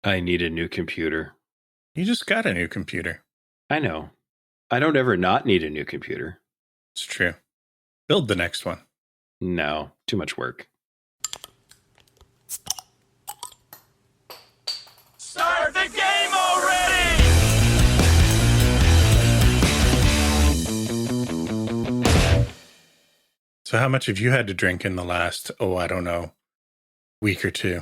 I need a new computer. You just got a new computer. I know. I don't ever not need a new computer. It's true. Build the next one. No, too much work. Start the game already! So how much have you had to drink in the last, I don't know, week or two?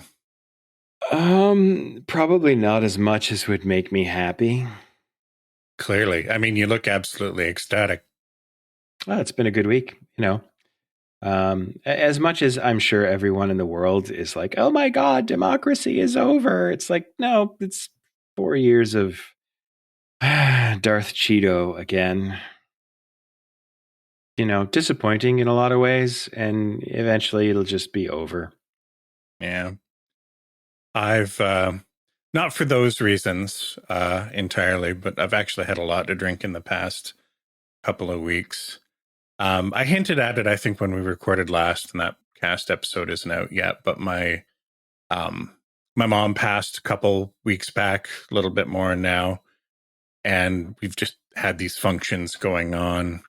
Probably not as much as would make me happy. Clearly. I mean, you look absolutely ecstatic. Well, it's been a good week, as much as I'm sure everyone in the world is like, oh my God, democracy is over. It's like, no, it's 4 years of Darth Cheeto again. Disappointing in a lot of ways, and eventually it'll just be over. Yeah. I've, not for those reasons entirely, but I've actually had a lot to drink in the past couple of weeks. I hinted at it, I think, when we recorded last, and that cast episode isn't out yet, but my mom passed a couple weeks back, a little bit more now, and we've just had these functions going on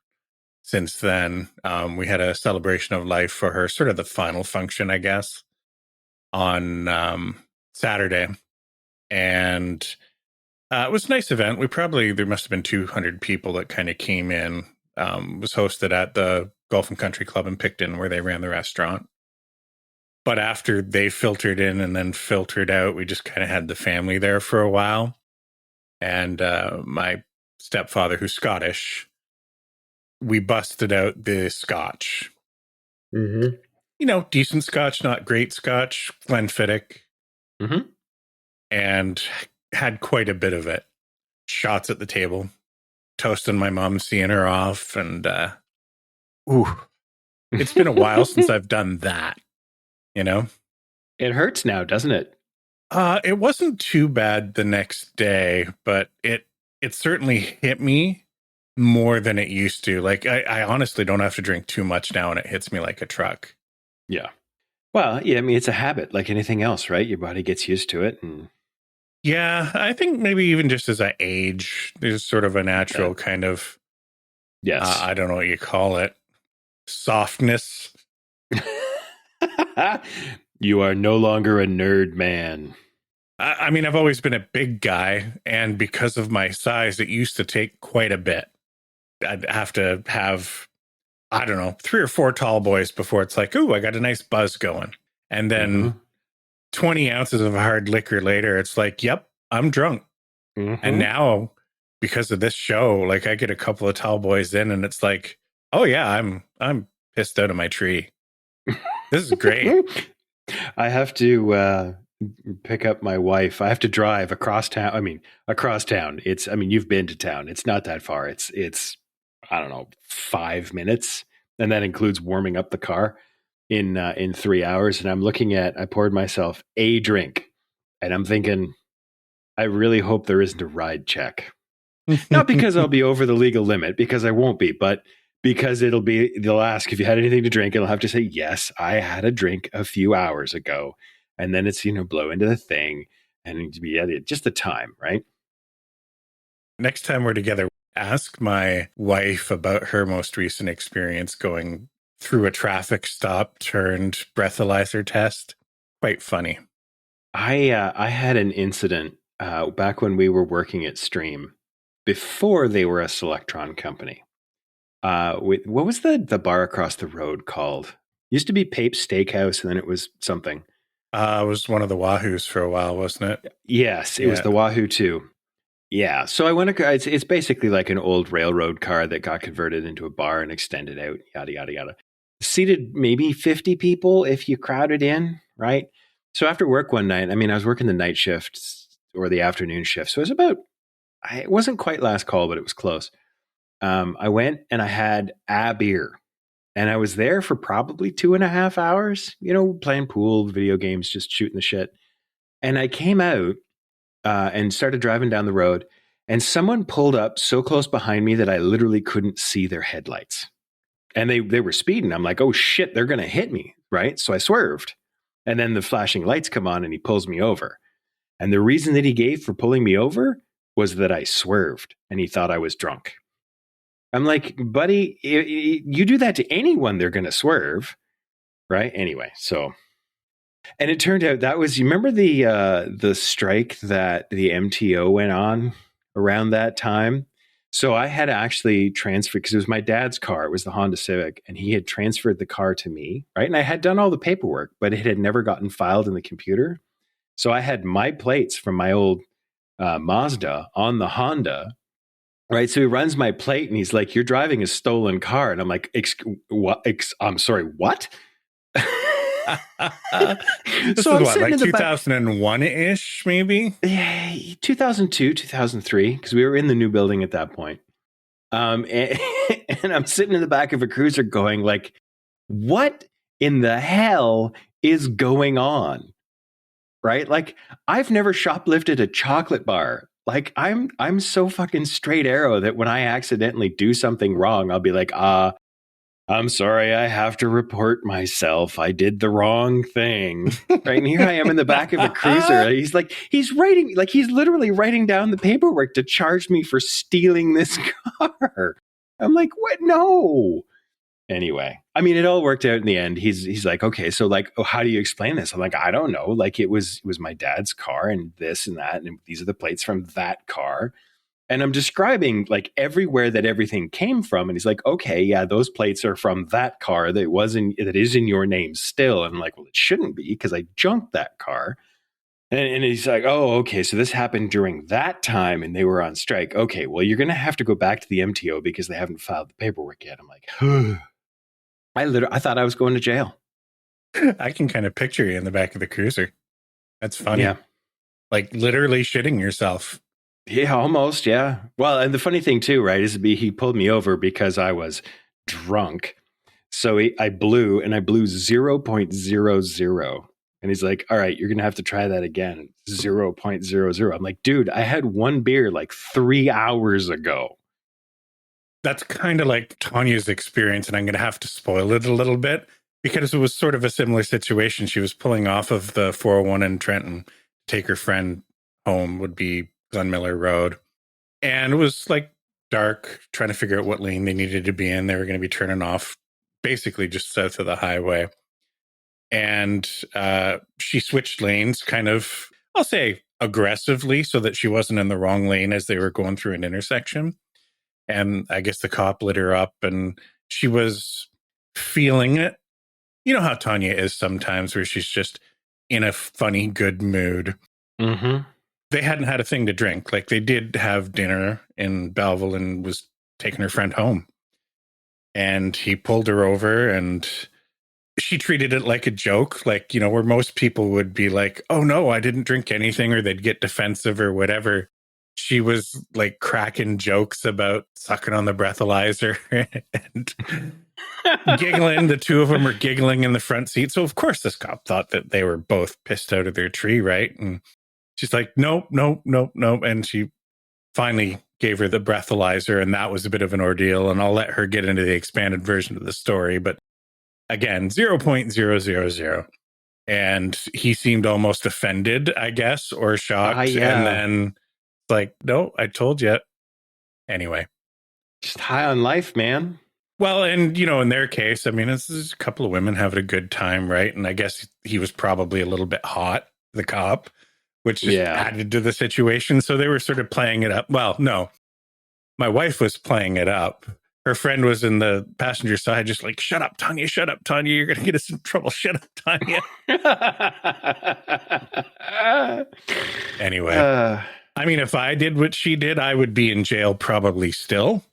since then. We had a celebration of life for her, sort of the final function, I guess, on Saturday. And it was a nice event. There must have been 200 people that kind of came in. Was hosted at the Golf and Country Club in Picton, where they ran the restaurant. But after they filtered in and then filtered out, we just kind of had the family there for a while. And my stepfather, who's Scottish, we busted out the scotch. Mm-hmm. Decent scotch, not great scotch, Glenfiddich. Mm-hmm. And had quite a bit of it. Shots at the table, toasting my mom, seeing her off. And, it's been a while since I've done that, It hurts now, doesn't it? It wasn't too bad the next day, but it certainly hit me more than it used to. Like, I honestly don't have to drink too much now, and it hits me like a truck. Yeah. Well, yeah, I mean, it's a habit like anything else, right? Your body gets used to it. And yeah, I think maybe even just as I age, there's sort of a natural kind of, yes, I don't know what you call it, softness. You are no longer a nerd, man. I mean, I've always been a big guy, and because of my size, it used to take quite a bit. I'd have to have, I don't know, 3 or 4 tall boys before it's like, ooh, I got a nice buzz going. And then 20 ounces of hard liquor later, it's like, yep, I'm drunk. And now, because of this show, like, I get a couple of tall boys in, and it's like, oh yeah, I'm pissed out of my tree. This is great. I have to pick up my wife. I have to drive across town. I mean, across town. You've been to town. It's not that far. It's I don't know, 5 minutes, and that includes warming up the car in 3 hours. And I poured myself a drink, and I'm thinking, I really hope there isn't a ride check. Not because I'll be over the legal limit, because I won't be, but because they'll ask if you had anything to drink, and I'll have to say, yes, I had a drink a few hours ago. And then it's, blow into the thing, and just the time, right? Next time we're together, ask my wife about her most recent experience going through a traffic stop turned breathalyzer test. Quite funny. I had an incident back when we were working at Stream, before they were a Selectron company. What was the bar across the road called? Used to be Pape's Steakhouse, and then it was something. It was one of the Wahoos for a while, wasn't it? Yes, it was the Wahoo too. Yeah, so I went. It's basically like an old railroad car that got converted into a bar and extended out. Yada yada yada. Seated maybe 50 people if you crowded in, right? So after work one night, I was working the night shift or the afternoon shift, so it wasn't quite last call, but it was close. I went and I had a beer, and I was there for probably 2.5 hours, playing pool, video games, just shooting the shit. And I came out and started driving down the road, and someone pulled up so close behind me that I literally couldn't see their headlights. And they were speeding. I'm like, oh shit, they're going to hit me, right? So I swerved. And then the flashing lights come on, and he pulls me over. And the reason that he gave for pulling me over was that I swerved and he thought I was drunk. I'm like, buddy, you do that to anyone, they're going to swerve. Right. Anyway, so, and it turned out that was, you remember the strike that the MTO went on around that time? So I had actually transferred, because it was my dad's car. It was the Honda Civic, and he had transferred the car to me, right? And I had done all the paperwork, but it had never gotten filed in the computer. So I had my plates from my old Mazda on the Honda, right? So he runs my plate, and he's like, "You're driving a stolen car," and I'm like, "What? I'm sorry, what?" This So is I'm what, sitting like in the back. 2001-ish, maybe? Yeah, 2002, 2003, because we were in the new building at that point. And, and I'm sitting in the back of a cruiser going like, what in the hell is going on? Right? Like, I've never shoplifted a chocolate bar. Like, I'm so fucking straight arrow that when I accidentally do something wrong, I'll be like, I'm sorry, I have to report myself. I did the wrong thing. Right. And here I am in the back of a cruiser. He's like, he's literally writing down the paperwork to charge me for stealing this car. I'm like, what? No. Anyway, I mean, it all worked out in the end. He's like, okay, so like, oh, how do you explain this? I'm like, I don't know. Like, it was my dad's car and this and that. And these are the plates from that car. And I'm describing like everywhere that everything came from. And he's like, okay, yeah, those plates are from that car that is in your name still. And I'm like, well, it shouldn't be because I junked that car. And he's like, oh, okay, so this happened during that time and they were on strike. Okay, well, you're going to have to go back to the MTO because they haven't filed the paperwork yet. I'm like, I thought I was going to jail. I can kind of picture you in the back of the cruiser. That's funny. Yeah. Like literally shitting yourself. Yeah, almost. Yeah. Well, and the funny thing too, right, is he pulled me over because I was drunk. So I blew 0.00. And he's like, all right, you're going to have to try that again. 0.00. I'm like, dude, I had one beer like 3 hours ago. That's kind of like Tanya's experience, and I'm going to have to spoil it a little bit because it was sort of a similar situation. She was pulling off of the 401 in Trenton to take her friend home, would be Glen Miller Road. And it was like dark, trying to figure out what lane they needed to be in. They were going to be turning off basically just south of the highway. And she switched lanes kind of, I'll say aggressively, so that she wasn't in the wrong lane as they were going through an intersection. And I guess the cop lit her up and she was feeling it. You know how Tanya is sometimes, where she's just in a funny, good mood. Mm-hmm. They hadn't had a thing to drink. Like, they did have dinner in Belleville and was taking her friend home. And he pulled her over and she treated it like a joke. Like, you know, where most people would be like, oh no, I didn't drink anything, or they'd get defensive or whatever. She was like cracking jokes about sucking on the breathalyzer and giggling. The two of them are giggling in the front seat. So of course this cop thought that they were both pissed out of their tree, right? And she's like, nope. And she finally gave her the breathalyzer, and that was a bit of an ordeal. And I'll let her get into the expanded version of the story. But again, 0.000. And he seemed almost offended, I guess, or shocked. Yeah. And then like, no, I told you. Anyway. Just high on life, man. Well, and, you know, in their case, I mean, this is a couple of women having a good time, right? And I guess he was probably a little bit hot, the cop, which just added to the situation. So they were sort of playing it up. Well, no, my wife was playing it up. Her friend was in the passenger side, just like, shut up, Tanya, you're going to get us in trouble. Shut up, Tanya. Anyway. I mean, if I did what she did, I would be in jail probably still.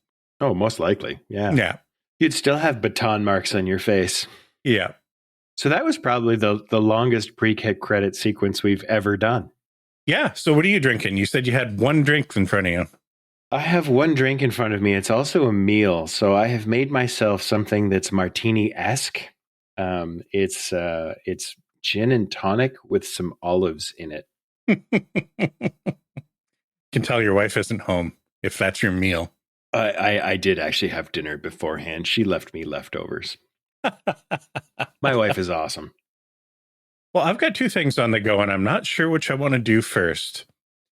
Oh, most likely. Yeah. Yeah. You'd still have baton marks on your face. Yeah. So that was probably the longest pre-kick credit sequence we've ever done. Yeah. So what are you drinking? You said you had one drink in front of you. I have one drink in front of me. It's also a meal. So I have made myself something that's martini-esque. It's gin and tonic with some olives in it. Can tell your wife isn't home if that's your meal. I did actually have dinner beforehand. She left me leftovers. My wife is awesome. Well, I've got two things on the go, and I'm not sure which I want to do first.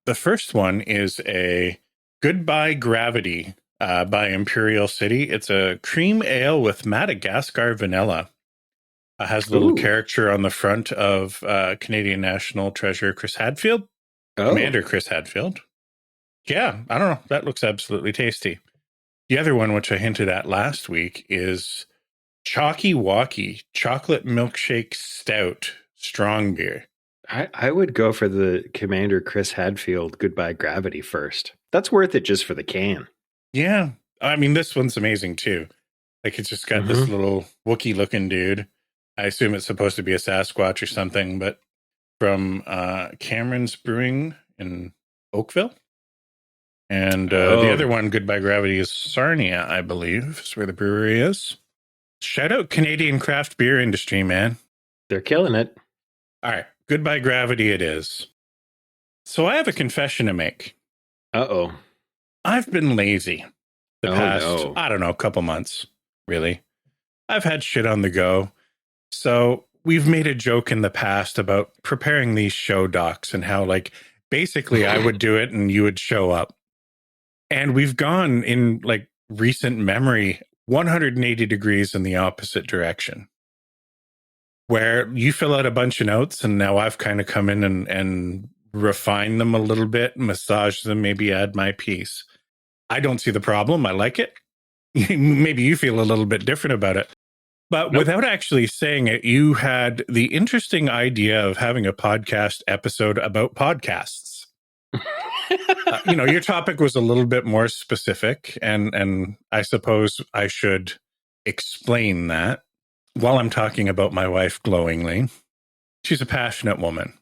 The first one is a Goodbye Gravity by Imperial City. It's a cream ale with Madagascar vanilla. It has a little Ooh. caricature on the front of Canadian National Treasure Chris Hadfield, Oh, Commander Chris Hadfield. Yeah, I don't know. That looks absolutely tasty. The other one, which I hinted at last week, is Chalky Walkie Chocolate Milkshake Stout Strong Beer. I would go for the Commander Chris Hadfield Goodbye Gravity first. That's worth it just for the can. Yeah. I mean, this one's amazing too. Like, it's just got this little Wookiee looking dude. I assume it's supposed to be a Sasquatch or something, but from Cameron's Brewing in Oakville. And the other one, Goodbye Gravity, is Sarnia, I believe, is where the brewery is. Shout out Canadian craft beer industry, man. They're killing it. All right. Goodbye Gravity it is. So I have a confession to make. Uh-oh. I've been lazy the past, no. I don't know, couple months, really. I've had shit on the go. So we've made a joke in the past about preparing these show docs and how, like, basically I would do it and you would show up. And we've gone in, like, recent memory 180 degrees in the opposite direction, where you fill out a bunch of notes and now I've kind of come in and refine them a little bit, massage them, maybe add my piece. I don't see the problem. I like it. Maybe you feel a little bit different about it. But without actually saying it, you had the interesting idea of having a podcast episode about podcasts. Your topic was a little bit more specific, and I suppose I should explain that while I'm talking about my wife glowingly. She's a passionate woman,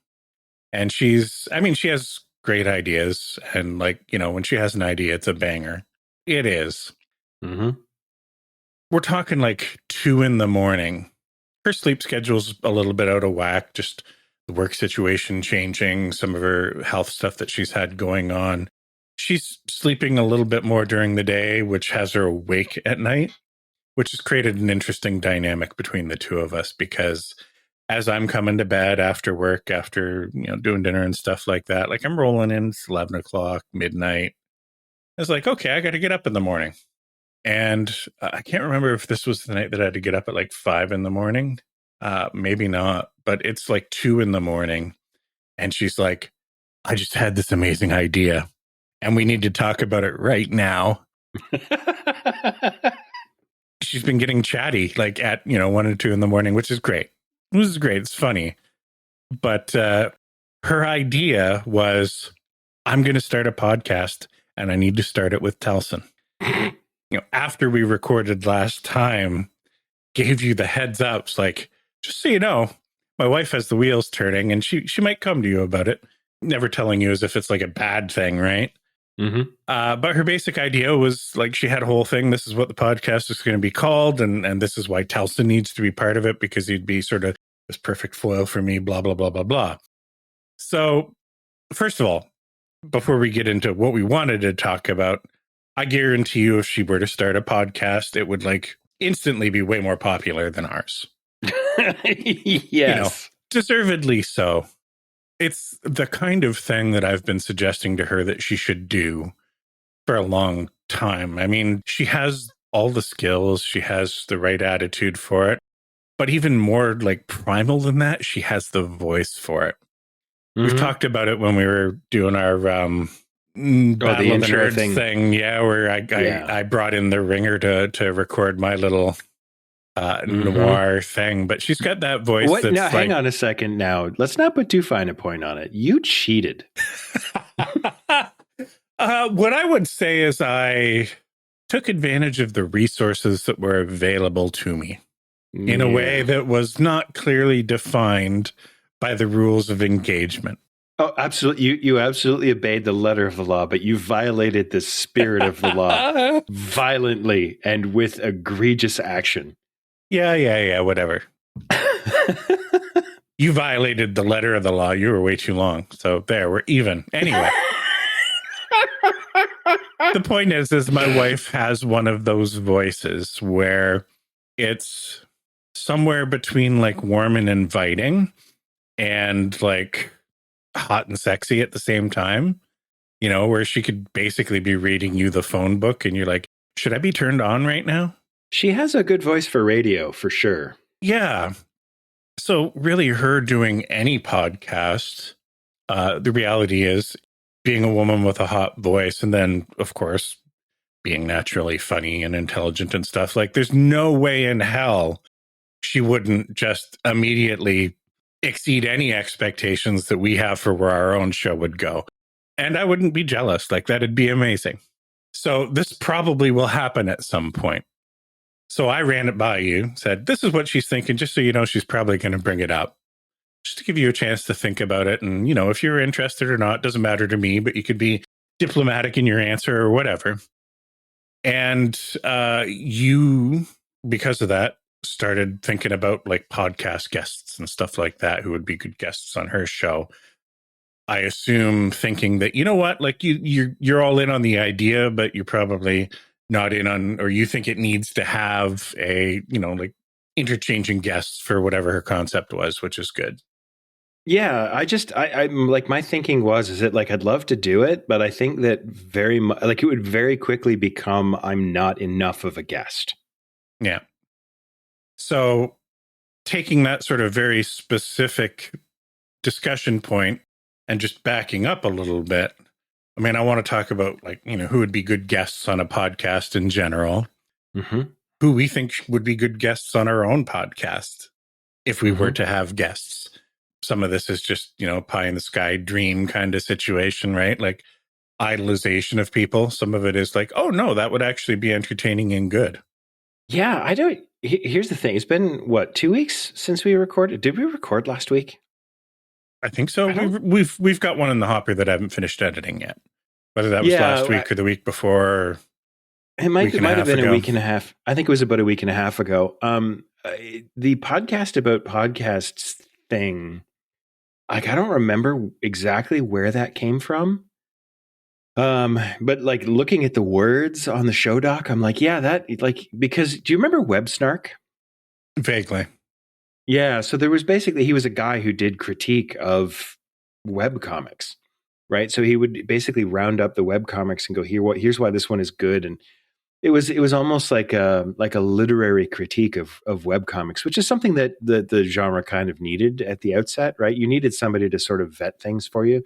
and she has great ideas, and, like, when she has an idea, it's a banger. It is. Mm-hmm. We're talking like 2 a.m. Her sleep schedule's a little bit out of whack, just the work situation changing, some of her health stuff that she's had going on. She's sleeping a little bit more during the day, which has her awake at night, which has created an interesting dynamic between the two of us, because as I'm coming to bed after work, after doing dinner and stuff like that, like, I'm rolling in, it's 11 o'clock, midnight. I was like, okay, I got to get up in the morning. And I can't remember if this was the night that I had to get up at like 5 a.m. Maybe not, but it's like 2 a.m. And she's like, I just had this amazing idea and we need to talk about it right now. She's been getting chatty like at 1 or 2 a.m, which is great. This is great. It's funny. But her idea was, I'm going to start a podcast and I need to start it with Telson. After we recorded last time, gave you the heads ups, like, just so you know, my wife has the wheels turning and she might come to you about it. Never telling you as if it's like a bad thing, right? Mm-hmm. But her basic idea was, like, she had a whole thing. This is what the podcast is going to be called. And this is why Telson needs to be part of it, because he'd be sort of this perfect foil for me, blah, blah, blah, blah, blah. So first of all, before we get into what we wanted to talk about, I guarantee you if she were to start a podcast, it would, like, instantly be way more popular than ours. Yes. Deservedly so. It's the kind of thing that I've been suggesting to her that she should do for a long time. I mean, she has all the skills, she has the right attitude for it, but even more, like, primal than that, she has the voice for it. Mm-hmm. We've talked about it when we were doing our Battle of the Nerds thing. Yeah, where I brought in the ringer to record my little noir thing, but she's got that voice. What? Now, hang on a second. Now, let's not put too fine a point on it. You cheated. What I would say is I took advantage of the resources that were available to me in a way that was not clearly defined by the rules of engagement. Oh, absolutely. You absolutely obeyed the letter of the law, but you violated the spirit of the law violently and with egregious action. Yeah, whatever. You violated the letter of the law. You were way too long. So there, we're even. Anyway. The point is my wife has one of those voices where it's somewhere between, like, warm and inviting, and like hot and sexy at the same time, you know, where she could basically be reading you the phone book and you're like, should I be turned on right now? She has a good voice for radio, for sure. Yeah. So really her doing any podcast, the reality is being a woman with a hot voice and then, of course, being naturally funny and intelligent and stuff, like there's no way in hell she wouldn't just immediately exceed any expectations that we have for where our own show would go. And I wouldn't be jealous. Like that'd be amazing. So this probably will happen at some point. So I ran it by you, said, this is what she's thinking, just so you know she's probably going to bring it up. Just to give you a chance to think about it. And, you know, if you're interested or not, doesn't matter to me, but you could be diplomatic in your answer or whatever. And you, because of that, started thinking about like podcast guests and stuff like that who would be good guests on her show. I assume thinking that, you know what, like you're all in on the idea, but you're probably not in on, or you think it needs to have a, you know, like interchanging guests for whatever her concept was, which is good. Yeah, I'm like, my thinking is that like, I'd love to do it, but I think that very much, like it would very quickly become, I'm not enough of a guest. Yeah. So taking that sort of very specific discussion point and just backing up a little bit, I mean, I want to talk about like, you know, who would be good guests on a podcast in general, who we think would be good guests on our own podcast if we were to have guests. Some of this is just, you know, pie in the sky dream kind of situation, right? Like idolization of people. Some of it is like, oh no, that would actually be entertaining and good. Yeah, here's the thing. It's been what, 2 weeks since we recorded? Did we record last week? I think so. We've got one in the hopper that I haven't finished editing yet. Whether that was last week or the week before. Or it might have been a week and a half. I think it was about a week and a half ago. The podcast about podcasts thing, like I don't remember exactly where that came from. But like looking at the words on the show doc, I'm like, yeah, that like, because do you remember Web Snark? Vaguely. Yeah. So there was basically, he was a guy who did critique of web comics, right? So he would basically round up the web comics and go, here's why this one is good. And it was almost like a literary critique of web comics, which is something that the genre kind of needed at the outset, right? You needed somebody to sort of vet things for you,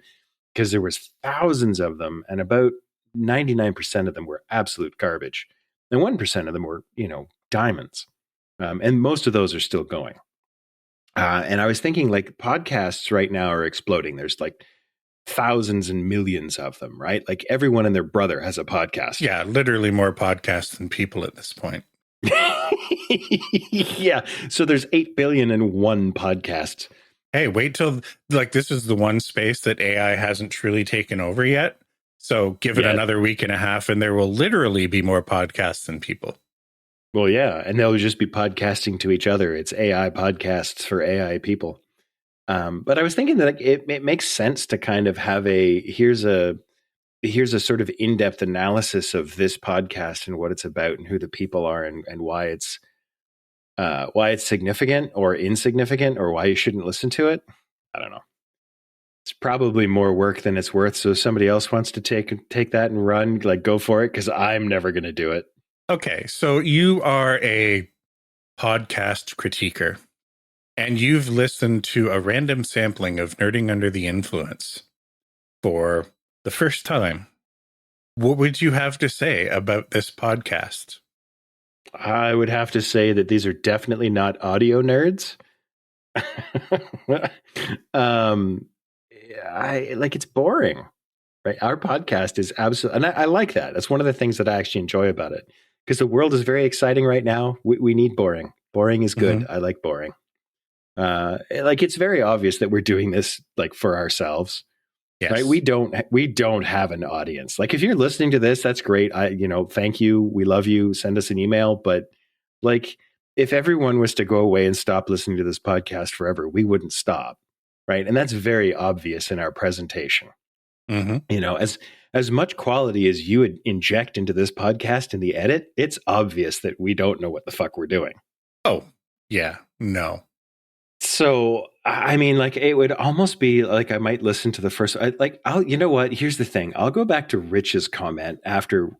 because there was thousands of them and about 99% of them were absolute garbage. And 1% of them were, you know, diamonds. And most of those are still going. And I was thinking like podcasts right now are exploding. There's like thousands and millions of them, right? Like everyone and their brother has a podcast. Yeah, literally more podcasts than people at this point. Yeah. So there's 8,000,000,001 podcasts. Hey, wait till like this is the one space that AI hasn't truly taken over yet. So give it another week and a half and there will literally be more podcasts than people. Well, yeah. And they'll just be podcasting to each other. It's AI podcasts for AI people. But I was thinking that it makes sense to kind of have here's a sort of in-depth analysis of this podcast and what it's about and who the people are and why it's significant or insignificant or why you shouldn't listen to it. I don't know. It's probably more work than it's worth. So if somebody else wants to take that and run, like go for it, because I'm never going to do it. Okay, so you are a podcast critiquer. And you've listened to a random sampling of Nerding Under the Influence for the first time. What would you have to say about this podcast? I would have to say that these are definitely not audio nerds. It's boring, right? Our podcast is absolutely, and I like that. That's one of the things that I actually enjoy about it, because the world is very exciting right now. We need boring. Boring is good. I like boring. It's very obvious that we're doing this like for ourselves, right? We don't have an audience. Like if you're listening to this, that's great. Thank you. We love you. Send us an email. But like if everyone was to go away and stop listening to this podcast forever, we wouldn't stop. Right. And that's very obvious in our presentation. You know, as much quality as you would inject into this podcast in the edit, it's obvious that we don't know what the fuck we're doing. Oh, yeah. No. So I mean, like it would almost be like I might listen to the first. You know what? Here's the thing. I'll go back to Rich's comment after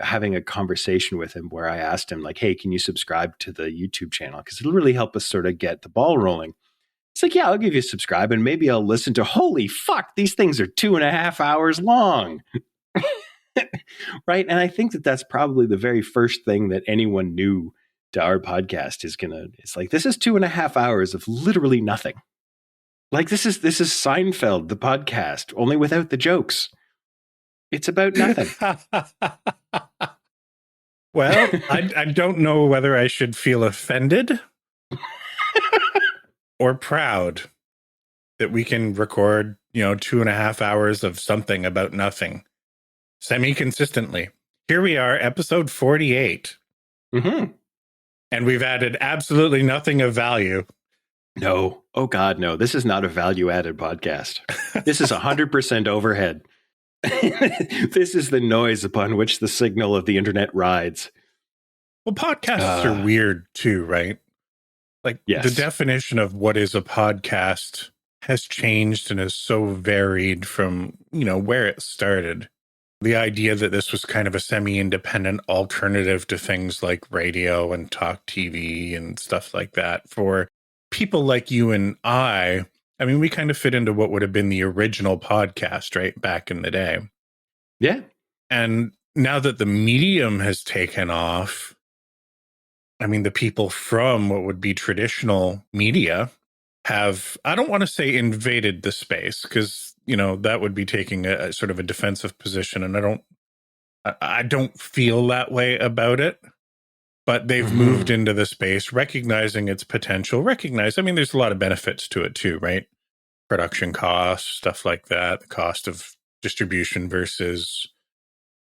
having a conversation with him where I asked him like, "Hey, can you subscribe to the YouTube channel? Because it'll really help us sort of get the ball rolling." It's like, yeah, I'll give you a subscribe and maybe I'll listen to. Holy fuck, these things are 2.5 hours long. Right. And I think that that's probably the very first thing that anyone new to our podcast it's like, this is 2.5 hours of literally nothing. Like this is Seinfeld, the podcast, only without the jokes. It's about nothing. Well, I don't know whether I should feel offended or proud that we can record, 2.5 hours of something about nothing semi-consistently. Here we are, episode 48. Mm-hmm. And we've added absolutely nothing of value. No. Oh, God, no. This is not a value-added podcast. This is 100% overhead. This is the noise upon which the signal of the internet rides. Well, podcasts are weird too, right? Like yes. The definition of what is a podcast has changed and is so varied from, where it started. The idea that this was kind of a semi-independent alternative to things like radio and talk TV and stuff like that. For people like you and I mean, we kind of fit into what would have been the original podcast, right? Back in the day. Yeah. And now that the medium has taken off, I mean, the people from what would be traditional media have, I don't want to say invaded the space because, that would be taking a sort of a defensive position. And I don't feel that way about it, but they've moved into the space, recognizing its potential, I mean, there's a lot of benefits to it too, right? Production costs, stuff like that, the cost of distribution versus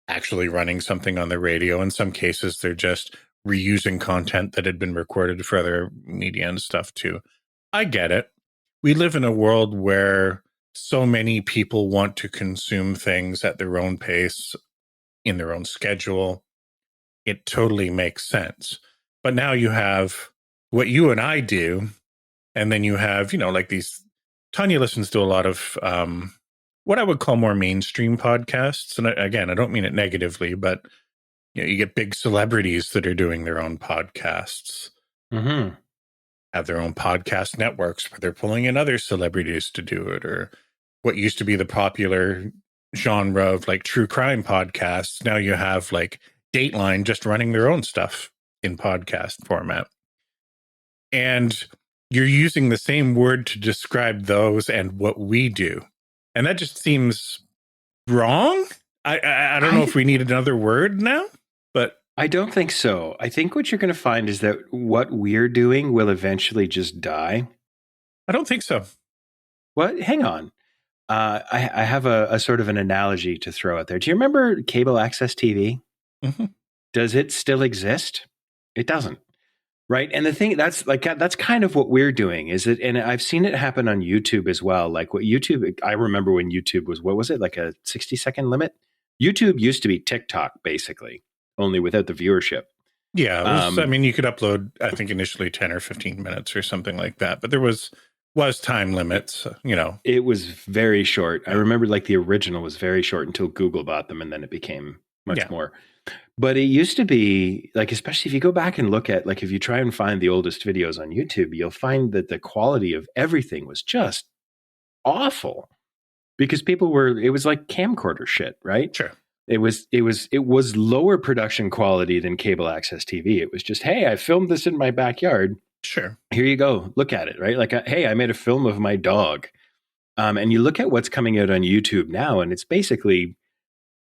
actually running something on the radio. In some cases, they're just reusing content that had been recorded for other media and stuff too. I get it. We live in a world where so many people want to consume things at their own pace, in their own schedule. It totally makes sense. But now you have what you and I do, and then you have, like these, Tanya listens to a lot of what I would call more mainstream podcasts. And again, I don't mean it negatively, but you get big celebrities that are doing their own podcasts, have their own podcast networks where they're pulling in other celebrities to do it, or what used to be the popular genre of like true crime podcasts. Now you have like Dateline just running their own stuff in podcast format. And you're using the same word to describe those and what we do. And that just seems wrong. I don't know if we need another word now, but I don't think so. I think what you're going to find is that what we're doing will eventually just die. I don't think so. What? Hang on. I have a sort of an analogy to throw out there. Do you remember cable access TV? Mm-hmm. Does it still exist? It doesn't. Right. And the thing that's kind of what we're doing is it. And I've seen it happen on YouTube as well. Like what YouTube, I remember when YouTube was, what was it? Like a 60-second limit? YouTube used to be TikTok, basically, only without the viewership. Yeah. I mean, you could upload, I think initially 10 or 15 minutes or something like that, but there was time limits, It was very short. I remember like the original was very short until Google bought them, and then it became much more. But it used to be like, especially if you go back and look at, like, if you try and find the oldest videos on YouTube, you'll find that the quality of everything was just awful because it was like camcorder shit, right? Sure. It was lower production quality than cable access TV. It was just, hey, I filmed this in my backyard. Sure. Here you go. Look at it, right? Like, hey, I made a film of my dog. And you look at what's coming out on YouTube now, and it's basically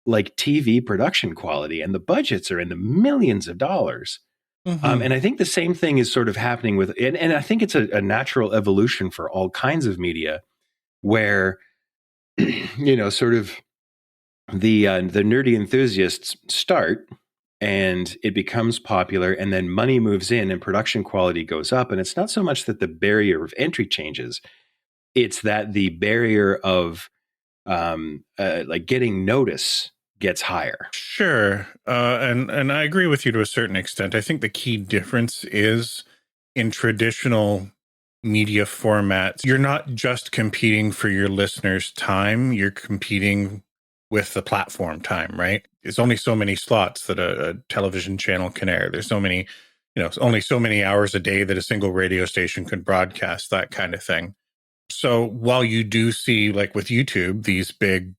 like TV production quality, and the budgets are in the millions of dollars. And I think the same thing is sort of happening with, and I think it's a natural evolution for all kinds of media where, sort of the nerdy enthusiasts start and it becomes popular, and then money moves in and production quality goes up. And it's not so much that the barrier of entry changes, it's that the barrier of like getting notice gets higher. Sure. And I agree with you to a certain extent. I think the key difference is in traditional media formats, you're not just competing for your listeners' time, you're competing with the platform time, right? There's only so many slots that a television channel can air. There's so many, only so many hours a day that a single radio station could broadcast, that kind of thing. So while you do see, like with YouTube, these big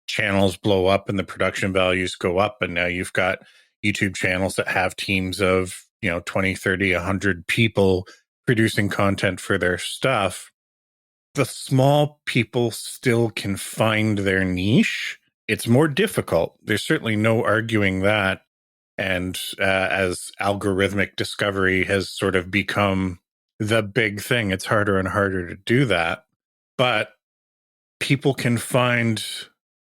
channels blow up and the production values go up, and now you've got YouTube channels that have teams of 20, 30, 100 people producing content for their stuff, the small people still can find their niche. It's more difficult. There's certainly no arguing that. And as algorithmic discovery has sort of become the big thing, it's harder and harder to do that. But people can find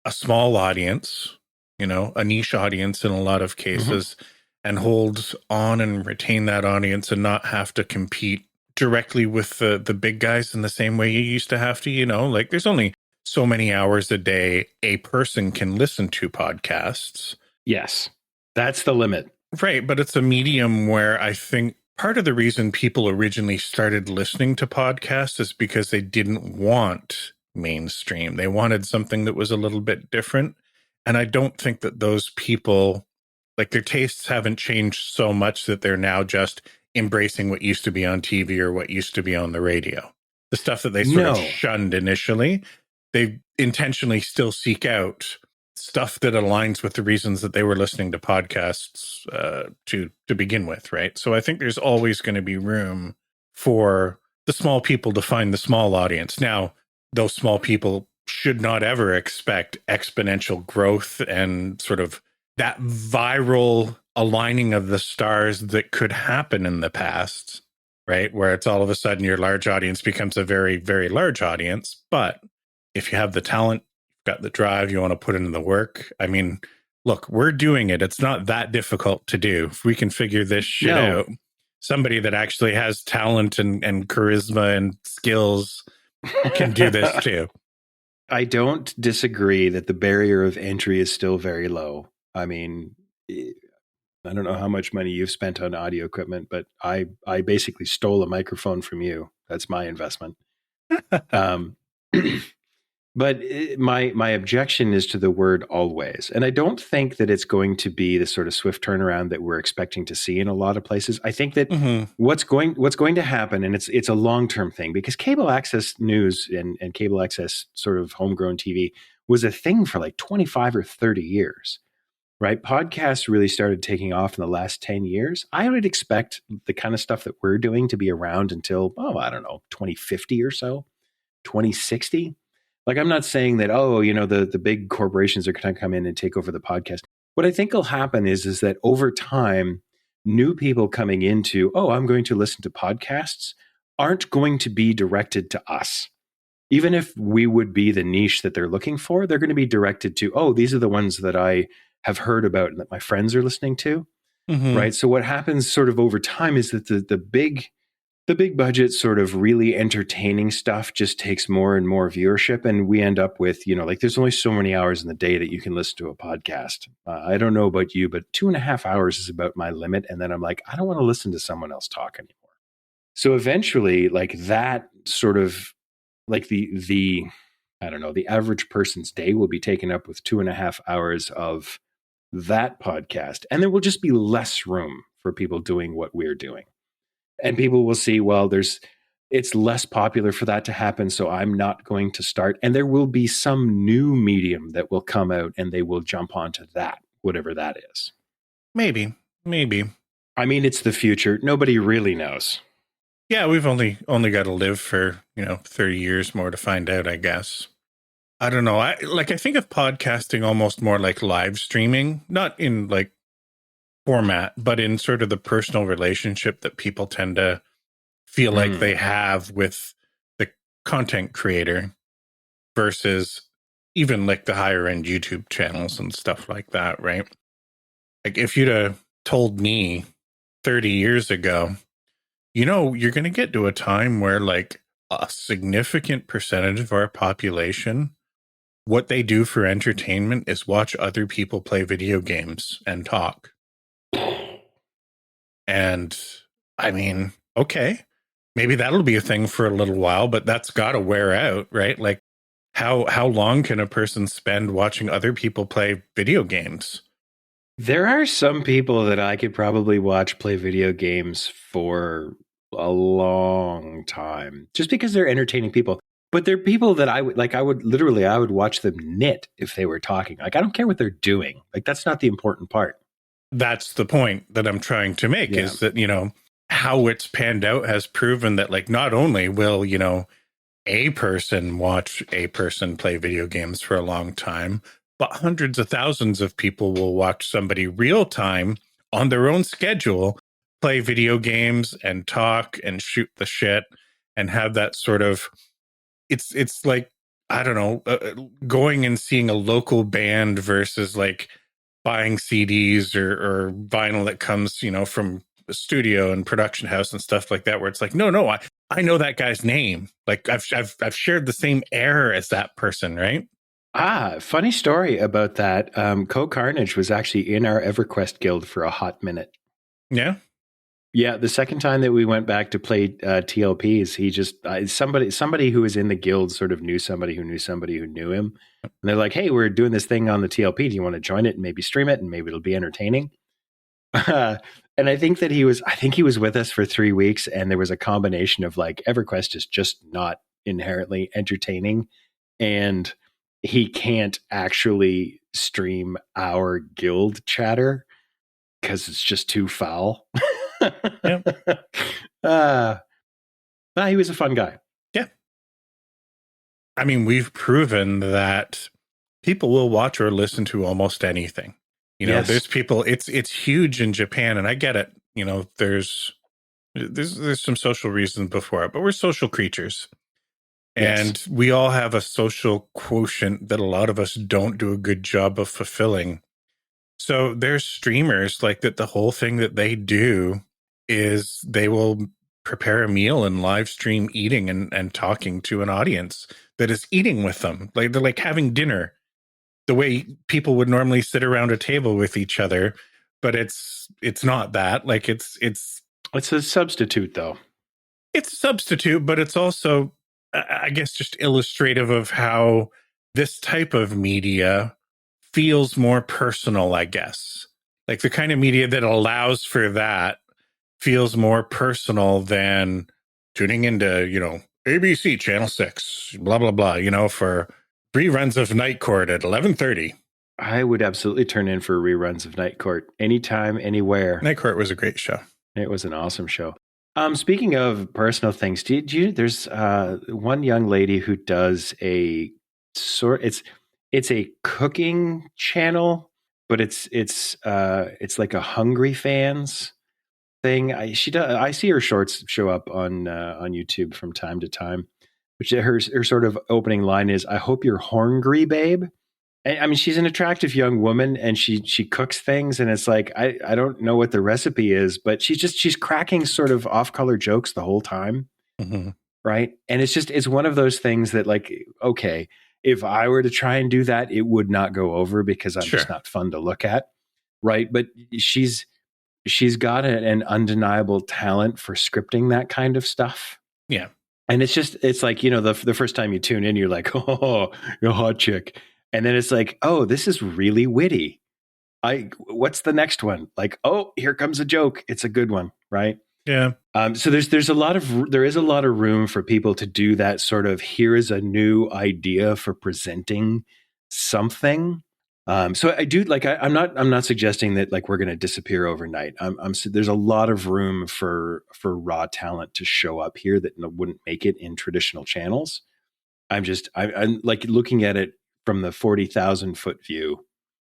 a small audience, a niche audience in a lot of cases, and hold on and retain that audience and not have to compete directly with the big guys in the same way you used to have to. Like there's only so many hours a day a person can listen to podcasts. Yes, that's the limit. Right, but it's a medium where I think part of the reason people originally started listening to podcasts is because they didn't want mainstream. They wanted something that was a little bit different. And I don't think that those people, like their tastes haven't changed so much that they're now just embracing what used to be on TV or what used to be on the radio. The stuff that they sort of shunned initially, they intentionally still seek out stuff that aligns with the reasons that they were listening to podcasts to begin with, right? So I think there's always going to be room for the small people to find the small audience. Now, those small people should not ever expect exponential growth and sort of that viral aligning of the stars that could happen in the past, right? Where it's all of a sudden your large audience becomes a very, very large audience. But if you have the talent, you've got the drive, you want to put in the work. I mean, look, we're doing it. It's not that difficult to do. If we can figure this shit out, somebody that actually has talent and charisma and skills can do this too. I don't disagree that the barrier of entry is still very low. I mean, I don't know how much money you've spent on audio equipment, but I basically stole a microphone from you. That's my investment. But my objection is to the word always. And I don't think that it's going to be the sort of swift turnaround that we're expecting to see in a lot of places. I think that what's going to happen, and it's a long-term thing, because cable access news and cable access sort of homegrown TV was a thing for like 25 or 30 years, right? Podcasts really started taking off in the last 10 years. I would expect the kind of stuff that we're doing to be around until, I don't know, 2050 or so, 2060. Like, I'm not saying that, the big corporations are going to come in and take over the podcast. What I think will happen is that over time, new people coming into, I'm going to listen to podcasts, aren't going to be directed to us. Even if we would be the niche that they're looking for, they're going to be directed to, these are the ones that I have heard about and that my friends are listening to, right? So what happens sort of over time is that the big budget sort of really entertaining stuff just takes more and more viewership. And we end up with, there's only so many hours in the day that you can listen to a podcast. I don't know about you, but 2.5 hours is about my limit. And then I'm like, I don't want to listen to someone else talk anymore. So eventually, like that sort of like the average person's day will be taken up with 2.5 hours of that podcast. And there will just be less room for people doing what we're doing. And people will see, it's less popular for that to happen, so I'm not going to start. And there will be some new medium that will come out and they will jump onto that, whatever that is. Maybe. I mean, it's the future. Nobody really knows. Yeah, we've only got to live for, 30 years more to find out, I guess. I don't know. I think of podcasting almost more like live streaming, not in like format, but in sort of the personal relationship that people tend to feel like they have with the content creator versus even like the higher end YouTube channels and stuff like that, right? Like if you'd have told me 30 years ago, you're going to get to a time where like a significant percentage of our population, what they do for entertainment is watch other people play video games and talk. And I mean, okay, maybe that'll be a thing for a little while, but that's got to wear out, right? Like how long can a person spend watching other people play video games? There are some people that I could probably watch play video games for a long time just because they're entertaining people. But they're people that I would watch them knit if they were talking. Like, I don't care what they're doing. Like, that's not the important part. That's the point that I'm trying to make, is that, how it's panned out has proven that, like, not only will, a person watch a person play video games for a long time, but hundreds of thousands of people will watch somebody real time on their own schedule play video games and talk and shoot the shit and have that sort of, it's like, I don't know, going and seeing a local band versus like buying CDs or vinyl that comes, from a studio and production house and stuff like that, where it's like, no, I know that guy's name. Like I've shared the same air as that person, right? Funny story about that. Co Carnage was actually in our EverQuest guild for a hot minute. Yeah. Yeah, the second time that we went back to play TLPs, he just somebody who was in the guild sort of knew somebody who knew somebody who knew him, and they're like, "Hey, we're doing this thing on the TLP. Do you want to join it and maybe stream it and maybe it'll be entertaining?" And I think he was with us for 3 weeks, and there was a combination of like EverQuest is just not inherently entertaining, and he can't actually stream our guild chatter because it's just too foul. Yeah. He was a fun guy. Yeah. I mean, we've proven that people will watch or listen to almost anything. Yes. There's people, it's huge in Japan, and I get it. There's some social reasons before it, but we're social creatures. And Yes. we all have a social quotient that a lot of us don't do a good job of fulfilling. So there's streamers like that. The whole thing that they do is they will prepare a meal and live stream eating and talking to an audience that is eating with them. Like they're like having dinner the way people would normally sit around a table with each other, but it's not that. Like it's a substitute though. It's a substitute, but it's also, I guess, just illustrative of how this type of media feels more personal, I guess. Like the kind of media that allows for that feels more personal than tuning into, ABC Channel 6, blah, blah, blah, for reruns of Night Court at 11:30. I would absolutely turn in for reruns of Night Court anytime, anywhere. Night Court was a great show. It was an awesome show. Speaking of personal things, there's one young lady who does it's a cooking channel, but it's like a Hungry Fans thing. I see her shorts show up on YouTube from time to time, which her sort of opening line is, "I hope you're horngry, babe." And, I mean, she's an attractive young woman, and she cooks things, and it's like I don't know what the recipe is, but she's cracking sort of off-color jokes the whole time, right? And it's one of those things that, like, okay, if I were to try and do that, it would not go over because I'm just not fun to look at, right? But she's got an undeniable talent for scripting that kind of stuff. Yeah. And it's like, the first time you tune in, you're like, oh, you're a hot chick. And then it's like, oh, this is really witty. What's the next one? Like, oh, here comes a joke. It's a good one, right? Yeah. So there is a lot of room for people to do that sort of, here is a new idea for presenting something. So I do like, I'm not suggesting that like we're going to disappear overnight. There's a lot of room for raw talent to show up here that wouldn't make it in traditional channels. I'm like looking at it from the 40,000 foot view.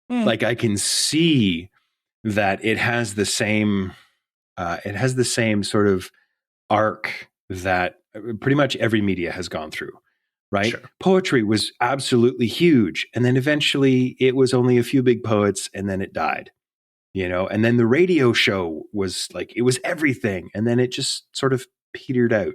Like I can see that it has the same sort of arc that pretty much every media has gone through. Right? Sure. Poetry was absolutely huge. And then eventually it was only a few big poets and then it died, and then the radio show was like, it was everything. And then it just sort of petered out.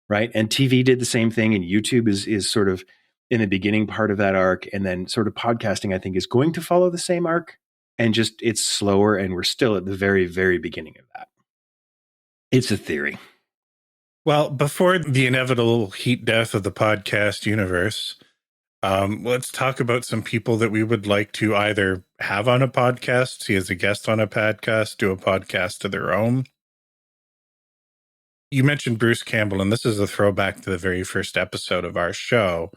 Right. And TV did the same thing. And YouTube is sort of in the beginning part of that arc. And then sort of podcasting, I think, is going to follow the same arc, and just it's slower. And we're still at the very, very beginning of that. It's a theory. Well, before the inevitable heat death of the podcast universe, let's talk about some people that we would like to either have on a podcast, see as a guest on a podcast, do a podcast of their own. You mentioned Bruce Campbell, and this is a throwback to the very first episode of our show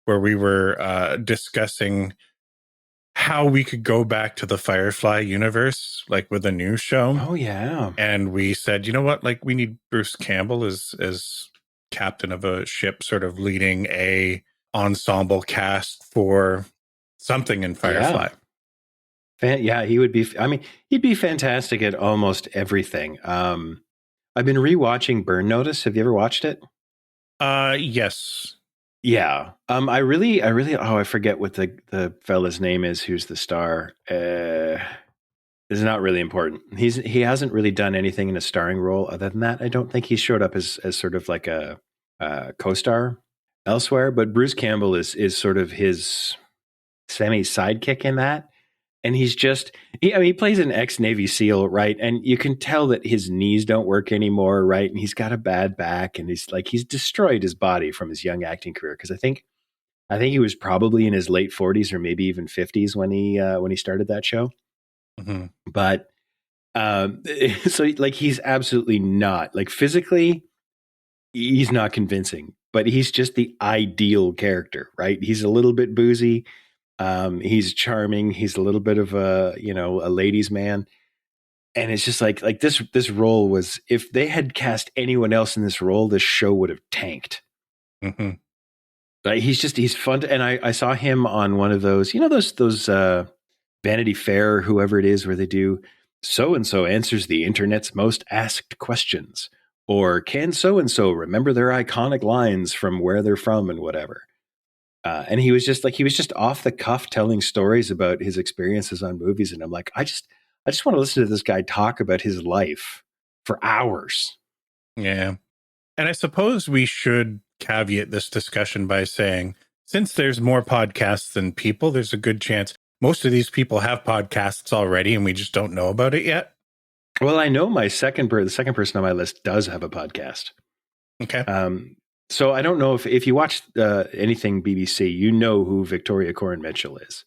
where we were discussing how we could go back to the Firefly universe, like with a new show. Oh, yeah. And we said, you know what, like we need Bruce Campbell as captain of a ship, sort of leading a ensemble cast for something in Firefly. Yeah, he would be. I mean, he'd be fantastic at almost everything. I've been rewatching Burn Notice. Have you ever watched it? Yes. Yeah. I really. Oh, I forget what the fella's name is. Who's the star? Is not really important. He hasn't really done anything in a starring role other than that. I don't think he showed up as sort of like a co-star elsewhere. But Bruce Campbell is sort of his semi sidekick in that. And he's just, he plays an ex-Navy SEAL, right? And you can tell that his knees don't work anymore, right? And he's got a bad back, and he's destroyed his body from his young acting career. Because I think he was probably in his late 40s or maybe even 50s when he started that show. Mm-hmm. But so like he's absolutely not, like physically, he's not convincing, but he's just the ideal character, right? He's a little bit boozy. He's charming. He's a little bit of a ladies' man. And it's just like this role was, if they had cast anyone else in this role, this show would have tanked. Mm-hmm. Like he's fun. And I saw him on one of those, those Vanity Fair, or whoever it is, where they do so-and-so answers the internet's most asked questions, or can so-and-so remember their iconic lines from where they're from and whatever. And he was just off the cuff telling stories about his experiences on movies. And I'm like, I just want to listen to this guy talk about his life for hours. Yeah. And I suppose we should caveat this discussion by saying, since there's more podcasts than people, there's a good chance most of these people have podcasts already and we just don't know about it yet. Well, I know the second person on my list does have a podcast. Okay. So I don't know if you watch anything BBC, you know who Victoria Coren Mitchell is.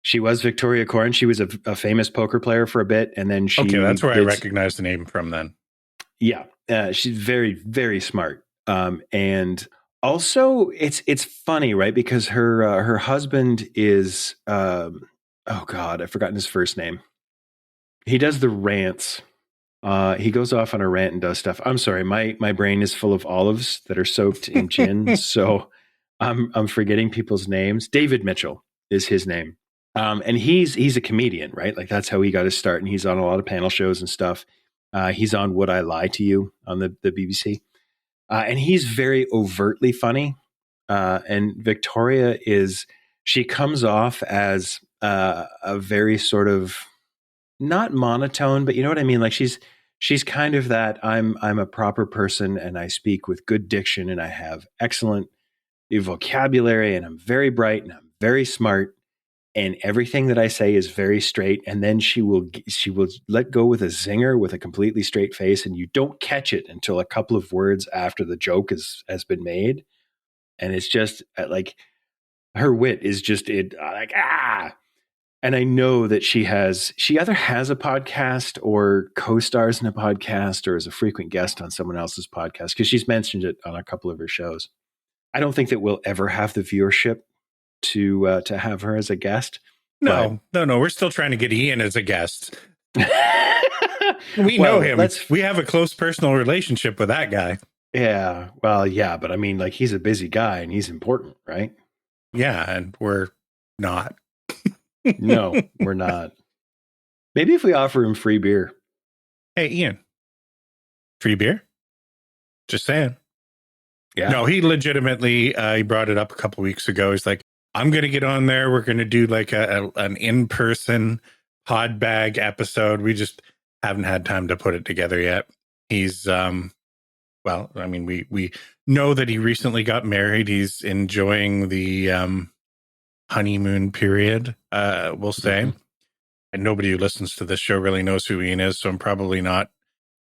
She was Victoria Coren. She was a famous poker player for a bit, and then she. Okay, that's where I recognize the name from. Then. Yeah, she's very, very smart, and also it's funny, right? Because her husband is oh God, I've forgotten his first name. He does the rants. He goes off on a rant and does stuff. I'm sorry, my brain is full of olives that are soaked in gin, so I'm forgetting people's names. David Mitchell is his name, and he's a comedian, right? Like that's how he got his start, and he's on a lot of panel shows and stuff. He's on Would I Lie to You on the BBC, and he's very overtly funny. And Victoria she comes off as a very sort of not monotone, but you know what I mean? Like she's kind of that I'm a proper person and I speak with good diction and I have excellent vocabulary and I'm very bright and I'm very smart and everything that I say is very straight. And then she will let go with a zinger with a completely straight face and you don't catch it until a couple of words after the joke has been made. And it's just like her wit is just like, ah. And I know that she either has a podcast or co-stars in a podcast or is a frequent guest on someone else's podcast because she's mentioned it on a couple of her shows. I don't think that we'll ever have the viewership to have her as a guest. No. We're still trying to get Ian as a guest. We know him. We have a close personal relationship with that guy. Yeah. Well, yeah, but I mean, like he's a busy guy and he's important, right? Yeah, and we're not. No, we're not. Maybe if we offer him free beer. Hey, Ian. Free beer? Just saying. Yeah. No, he legitimately, he brought it up a couple weeks ago. He's like, I'm going to get on there. We're going to do like an in-person pod bag episode. We just haven't had time to put it together yet. He's, well, I mean, we know that he recently got married. He's enjoying the honeymoon period, we'll say. Mm-hmm. And nobody who listens to this show really knows who Ian is, so I'm probably not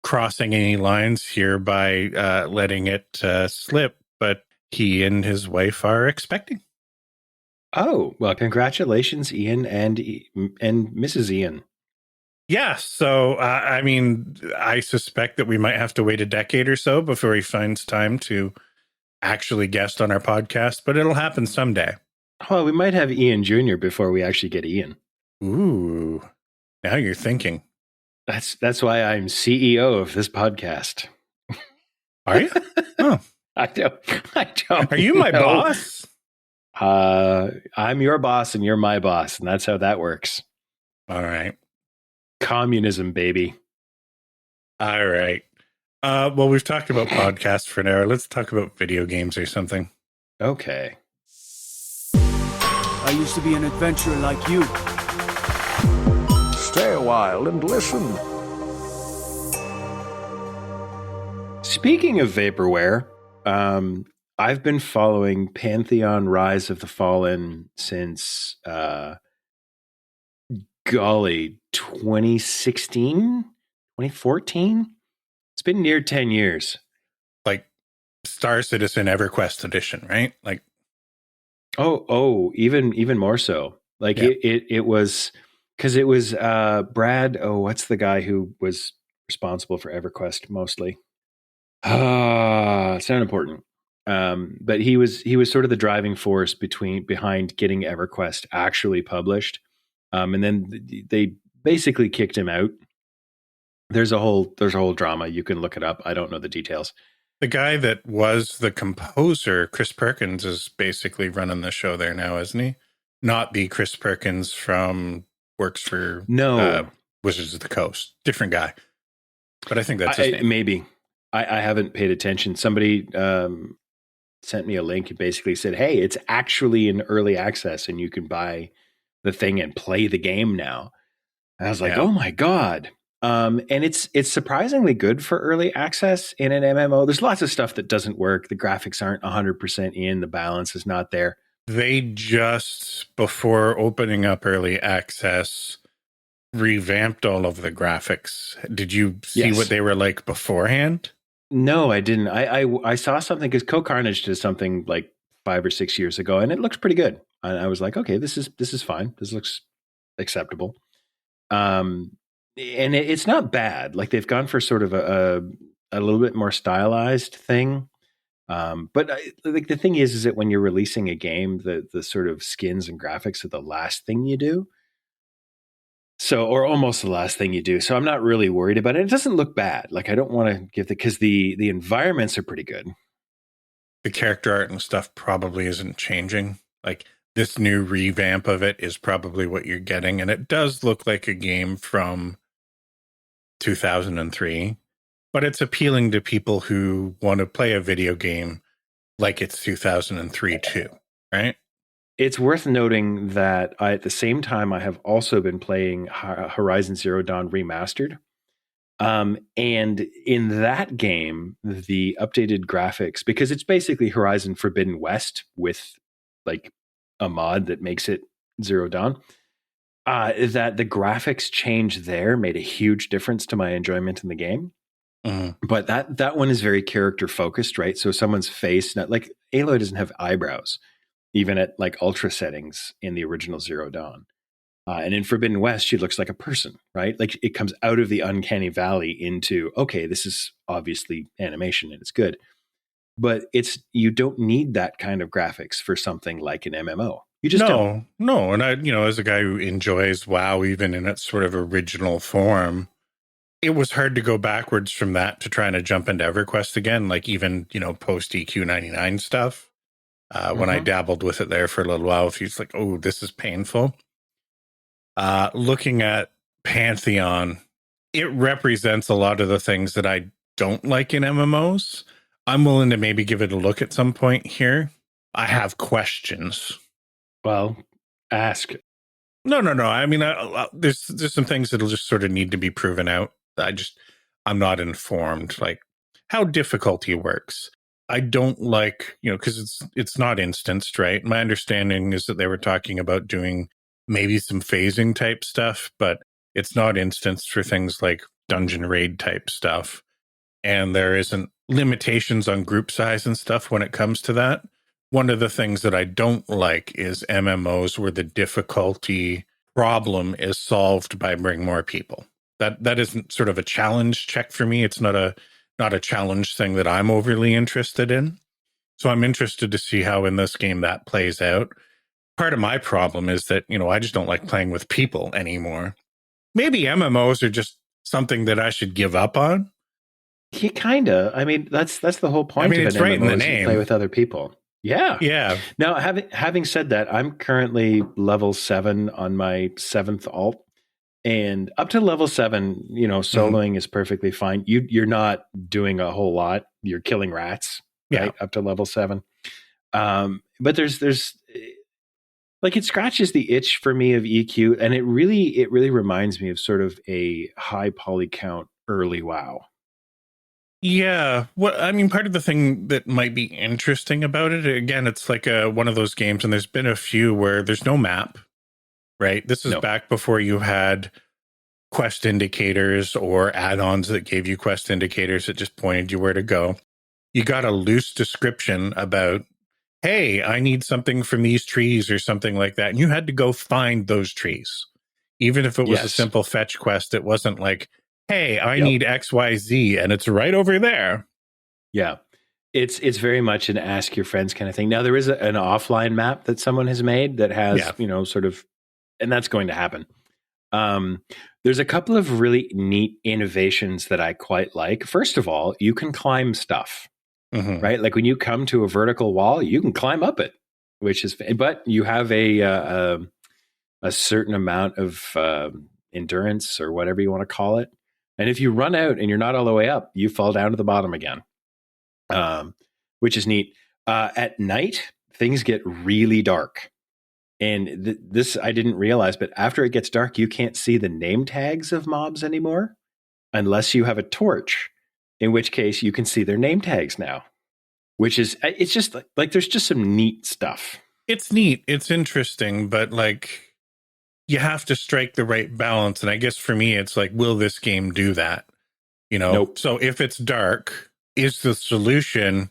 crossing any lines here by letting it slip, but he and his wife are expecting. Oh, well, congratulations, Ian and Mrs. Ian. Yeah, so I mean, I suspect that we might have to wait a decade or so before he finds time to actually guest on our podcast, but it'll happen someday. Well, we might have Ian Jr. before we actually get Ian. Ooh, now you're thinking. That's why I'm CEO of this podcast. Are you? Oh, I don't. Are you my boss? I'm your boss and you're my boss, and that's how that works. All right. Communism, baby. All right. Well, we've talked about podcasts for an hour. Let's talk about video games or something. Okay. I used to be an adventurer like you. Stay a while and listen. Speaking of vaporware, I've been following Pantheon Rise of the Fallen since, 2016, 2014. It's been near 10 years. Like Star Citizen EverQuest edition, right? Like, even more so. Like Yeah. it was, because it was Brad. Oh, what's the guy who was responsible for EverQuest mostly? It's not important. But he was sort of the driving force behind getting EverQuest actually published. And then they basically kicked him out. There's a whole drama. You can look it up. I don't know the details. the guy that was the composer, Chris Perkins, is basically running the show there now, isn't he? Not the Chris Perkins from works for Wizards of the Coast. Different guy. But I think that's his name. Maybe. I haven't paid attention. Somebody sent me a link and basically said, hey, it's actually in early access and you can buy the thing and play the game now. And I was like, oh my God. And it's surprisingly good for early access in an MMO. There's lots of stuff that doesn't work. The graphics aren't 100% in. The balance is not there. They just, before opening up early access, revamped all of the graphics. Did you see what they were like beforehand? No, I didn't. I saw something because Co-Carnage did something like 5 or 6 years ago, and it looks pretty good. And I was like, okay, this is fine. This looks acceptable. And it's not bad. Like they've gone for sort of a little bit more stylized thing. But like the thing is that when you're releasing a game, the sort of skins and graphics are the last thing you do. So, or almost the last thing you do. So I'm not really worried about it. It doesn't look bad. Like I don't want to give because the environments are pretty good. The character art and stuff probably isn't changing. Like this new revamp of it is probably what you're getting. And it does look like a game from 2003, but it's appealing to people who want to play a video game like it's 2003 too, right? It's worth noting that at the same time, I have also been playing Horizon Zero Dawn Remastered. And in that game, the updated graphics, because it's basically Horizon Forbidden West with like a mod that makes it Zero Dawn, that the graphics change there made a huge difference to my enjoyment in the game. Mm-hmm. But that one is very character focused, right? So someone's face, not like Aloy doesn't have eyebrows, even at like ultra settings in the original Zero Dawn. And in Forbidden West, she looks like a person, right? Like it comes out of the uncanny valley into, okay, this is obviously animation and it's good. But you don't need that kind of graphics for something like an MMO. You just don't. No. And I, as a guy who enjoys WoW, even in its sort of original form, it was hard to go backwards from that to trying to jump into EverQuest again, like even, post EQ99 stuff. When I dabbled with it there for a little while, if it's like, oh, this is painful. Looking at Pantheon, it represents a lot of the things that I don't like in MMOs. I'm willing to maybe give it a look at some point here. I have questions. Well, ask. No. I mean, there's some things that'll just sort of need to be proven out. I'm not informed, like how difficulty works. I don't like, because it's not instanced, right? My understanding is that they were talking about doing maybe some phasing type stuff, but it's not instanced for things like dungeon raid type stuff. And there isn't limitations on group size and stuff when it comes to that. One of the things that I don't like is MMOs where the difficulty problem is solved by bring more people. That isn't sort of a challenge check for me. It's not a challenge thing that I'm overly interested in. So I'm interested to see how in this game that plays out. Part of my problem is that, I just don't like playing with people anymore. Maybe MMOs are just something that I should give up on. You kinda. I mean, that's the whole point of it's an right in MMO the is you name. play with other people. Yeah. Yeah. Now, having said that, I'm currently level 7 on my 7th alt. And up to level 7, soloing is perfectly fine. You're not doing a whole lot. You're killing rats, right? Up to level 7. But there's like, it scratches the itch for me of EQ, and it really reminds me of sort of a high poly count early WoW. Yeah. Part of the thing that might be interesting about it, again, it's like one of those games, and there's been a few where there's no map, right? This is back before you had quest indicators or add-ons that gave you quest indicators that just pointed you where to go. You got a loose description about, hey, I need something from these trees or something like that. And you had to go find those trees. Even if it was a simple fetch quest, it wasn't like, hey, I need XYZ and it's right over there. Yeah. It's very much an ask your friends kind of thing. Now, there is an offline map that someone has made that has, sort of, and that's going to happen. There's a couple of really neat innovations that I quite like. First of all, you can climb stuff, right? Like when you come to a vertical wall, you can climb up it, but you have a certain amount of endurance or whatever you want to call it. And if you run out and you're not all the way up, you fall down to the bottom again, which is neat. At night, things get really dark. And this I didn't realize, but after it gets dark, you can't see the name tags of mobs anymore unless you have a torch, in which case you can see their name tags now, it's just like there's just some neat stuff. It's neat. It's interesting, but like you have to strike the right balance. And I guess for me, it's like, will this game do that? Nope. So if it's dark, is the solution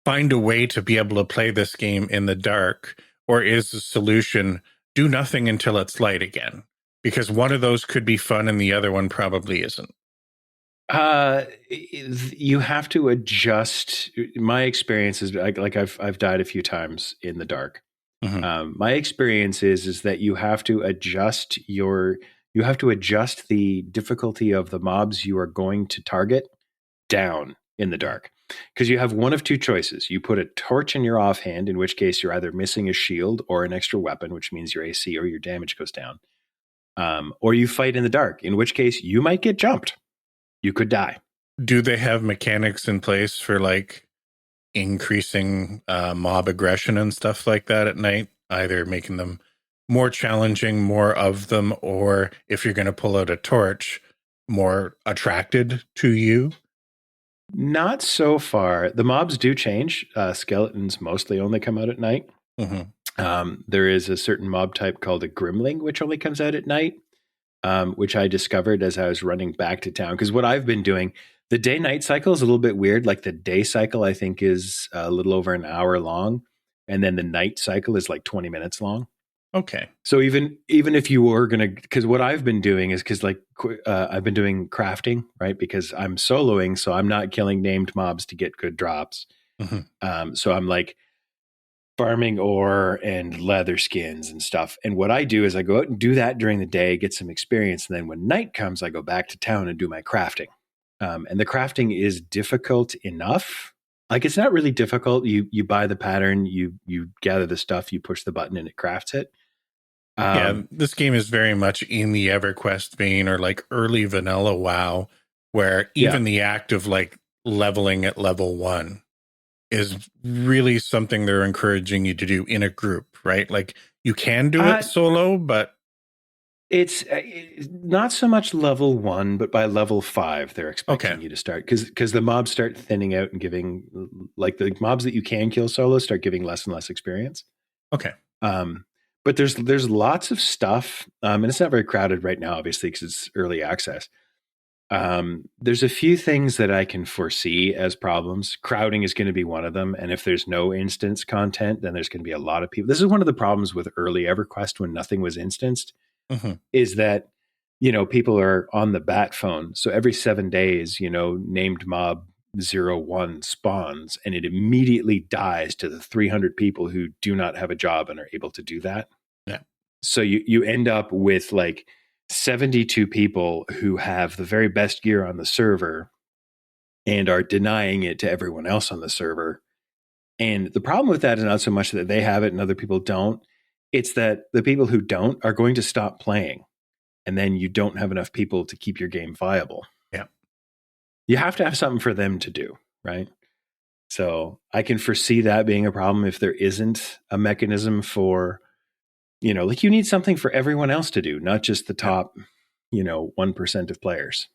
find a way to be able to play this game in the dark? Or is the solution do nothing until it's light again? Because one of those could be fun and the other one probably isn't. You have to adjust. My experience is like I've died a few times in the dark. My experience is that you have to adjust the difficulty of the mobs you are going to target down in the dark. Because you have one of two choices. You put a torch in your offhand, in which case you're either missing a shield or an extra weapon, which means your AC or your damage goes down. Or you fight in the dark, in which case you might get jumped. You could die. Do they have mechanics in place for like increasing mob aggression and stuff like that at night? Either making them more challenging, more of them, or if you're going to pull out a torch, more attracted to you? Not so far. The mobs do change. Skeletons mostly only come out at night. There is a certain mob type called a Grimling, which only comes out at night, which I discovered as I was running back to town. Because what I've been doing, the day-night cycle is a little bit weird. Like the day cycle, I think, is a little over an hour long. And then the night cycle is like 20 minutes long. Okay. So even if you were going to, because what I've been doing is I've been doing crafting, right? Because I'm soloing, so I'm not killing named mobs to get good drops. So I'm like farming ore and leather skins and stuff. And what I do is I go out and do that during the day, get some experience. And then when night comes, I go back to town and do my crafting. And the crafting is difficult enough. Like it's not really difficult. You buy the pattern, you gather the stuff, you push the button and it crafts it. This game is very much in the EverQuest vein or like early vanilla WoW, where even the act of like leveling at level 1 is really something they're encouraging you to do in a group, right? Like you can do it solo, but it's not so much level 1, but by level 5, they're expecting you to start because the mobs start thinning out and giving, like the mobs that you can kill solo start giving less and less experience. Okay. But there's lots of stuff, and it's not very crowded right now, obviously, because it's early access. There's a few things that I can foresee as problems. Crowding is going to be one of them. And if there's no instance content, then there's going to be a lot of people. This is one of the problems with early EverQuest when nothing was instanced, is that, people are on the bat phone. So every 7 days, named mob 01 spawns and it immediately dies to the 300 people who do not have a job and are able to do that. Yeah. So you end up with like 72 people who have the very best gear on the server and are denying it to everyone else on the server. And the problem with that is not so much that they have it and other people don't. It's that the people who don't are going to stop playing. And then you don't have enough people to keep your game viable. Yeah. You have to have something for them to do, right? So I can foresee that being a problem if there isn't a mechanism for, like you need something for everyone else to do, not just the top, 1% of players.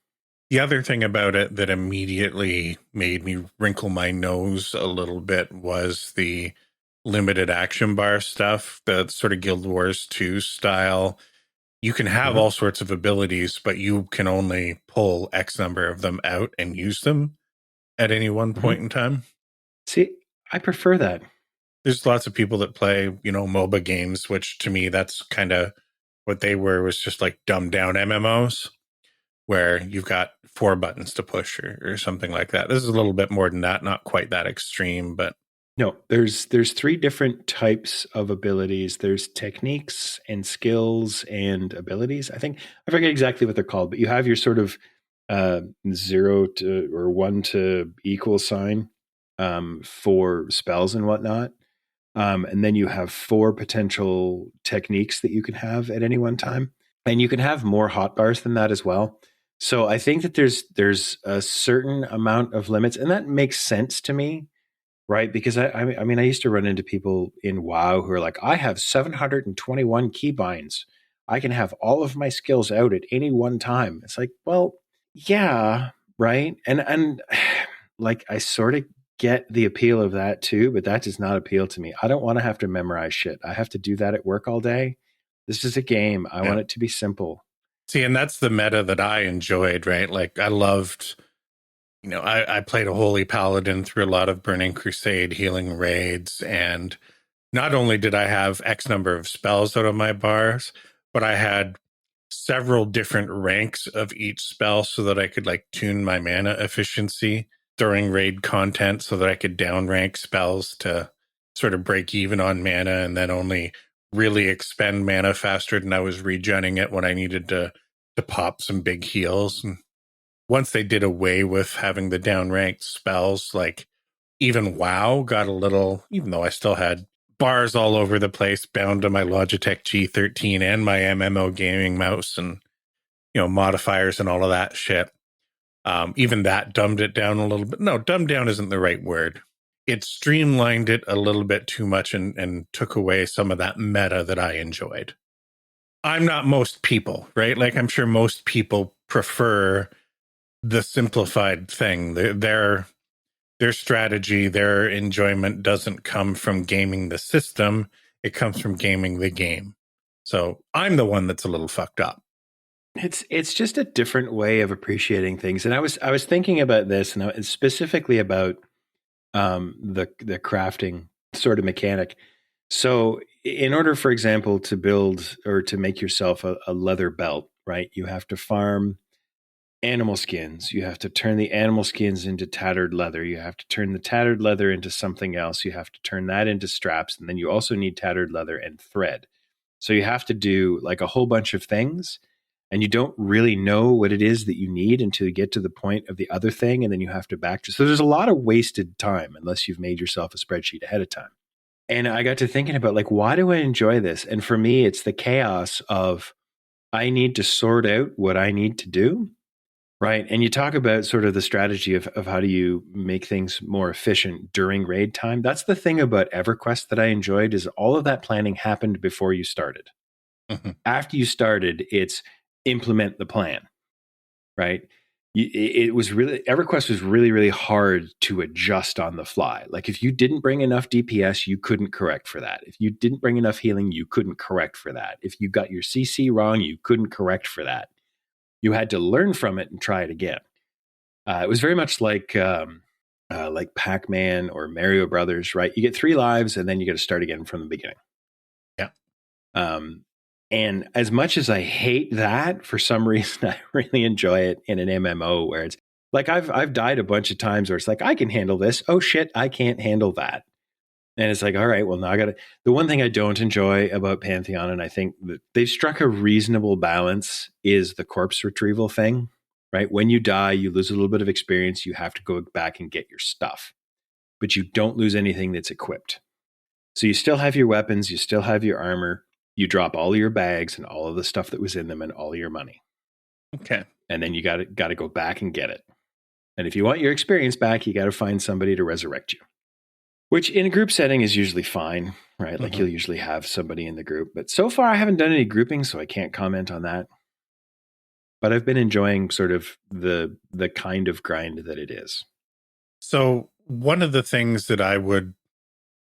The other thing about it that immediately made me wrinkle my nose a little bit was the limited action bar stuff, the sort of Guild Wars 2 style. You can have all sorts of abilities, but you can only pull X number of them out and use them at any one point in time. See, I prefer that. There's lots of people that play, MOBA games, which to me, that's kind of what they were, was just like dumbed down MMOs, where you've got 4 buttons to push or something like that. This is a little bit more than that, not quite that extreme, but no, there's 3 different types of abilities. There's techniques and skills and abilities. I forget exactly what they're called, but you have your sort of 0 to or 1 to equal sign for spells and whatnot. And then you have 4 potential techniques that you can have at any one time. And you can have more hotbars than that as well. So I think that there's a certain amount of limits, and that makes sense to me. Right, because I mean, I used to run into people in WoW who are like, I have 721 keybinds. I can have all of my skills out at any one time. It's like, well, yeah, right. And like, I sort of get the appeal of that too, but that does not appeal to me. I don't want to have to memorize shit. I have to do that at work all day. This is a game. I want it to be simple. See, and that's the meta that I enjoyed, right? Like, I loved... I played a Holy Paladin through a lot of Burning Crusade healing raids, and not only did I have X number of spells out of my bars, but I had several different ranks of each spell so that I could like tune my mana efficiency during raid content so that I could downrank spells to sort of break even on mana and then only really expend mana faster than I was regenning it when I needed to pop some big heals. And once they did away with having the downranked spells, like even WoW got a little, even though I still had bars all over the place bound to my Logitech G13 and my MMO gaming mouse and, modifiers and all of that shit. Even that dumbed it down a little bit. No, dumbed down isn't the right word. It streamlined it a little bit too much and took away some of that meta that I enjoyed. I'm not most people, right? Like, I'm sure most people prefer the simplified thing. Their strategy, their enjoyment doesn't come from gaming the system. It comes from gaming the game. So I'm the one that's a little fucked up. It's just a different way of appreciating things. And I was thinking about this, and specifically about the crafting sort of mechanic. So in order, for example, to build or to make yourself a leather belt, right, you have to farm animal skins. You have to turn the animal skins into tattered leather. You have to turn the tattered leather into something else. You have to turn that into straps. And then you also need tattered leather and thread. So you have to do like a whole bunch of things. And you don't really know what it is that you need until you get to the point of the other thing. And then you have to back. So there's a lot of wasted time unless you've made yourself a spreadsheet ahead of time. And I got to thinking about like, why do I enjoy this? And for me, it's the chaos of I need to sort out what I need to do. Right. And you talk about sort of the strategy of how do you make things more efficient during raid time. That's the thing about EverQuest that I enjoyed is all of that planning happened before you started. Mm-hmm. After you started, it's implement the plan. Right. It was really, EverQuest was really, really hard to adjust on the fly. Like if you didn't bring enough DPS, you couldn't correct for that. If you didn't bring enough healing, you couldn't correct for that. If you got your CC wrong, you couldn't correct for that. You had to learn from it and try it again. It was very much like Pac-Man or Mario Brothers, right? You get 3 lives and then you got to start again from the beginning. Yeah. And as much as I hate that, for some reason, I really enjoy it in an MMO where it's like I've died a bunch of times where it's like, I can handle this. Oh shit, I can't handle that. And it's like, all right, well, now I got to. The one thing I don't enjoy about Pantheon, and I think that they've struck a reasonable balance, is the corpse retrieval thing, right? When you die, you lose a little bit of experience. You have to go back and get your stuff, but you don't lose anything that's equipped. So you still have your weapons, you still have your armor. You drop all of your bags and all of the stuff that was in them and all of your money. Okay. And then you got to go back and get it. And if you want your experience back, you got to find somebody to resurrect you. Which in a group setting is usually fine, right? Like you'll usually have somebody in the group. But so far I haven't done any grouping, so I can't comment on that. But I've been enjoying sort of the kind of grind that it is. So one of the things that I would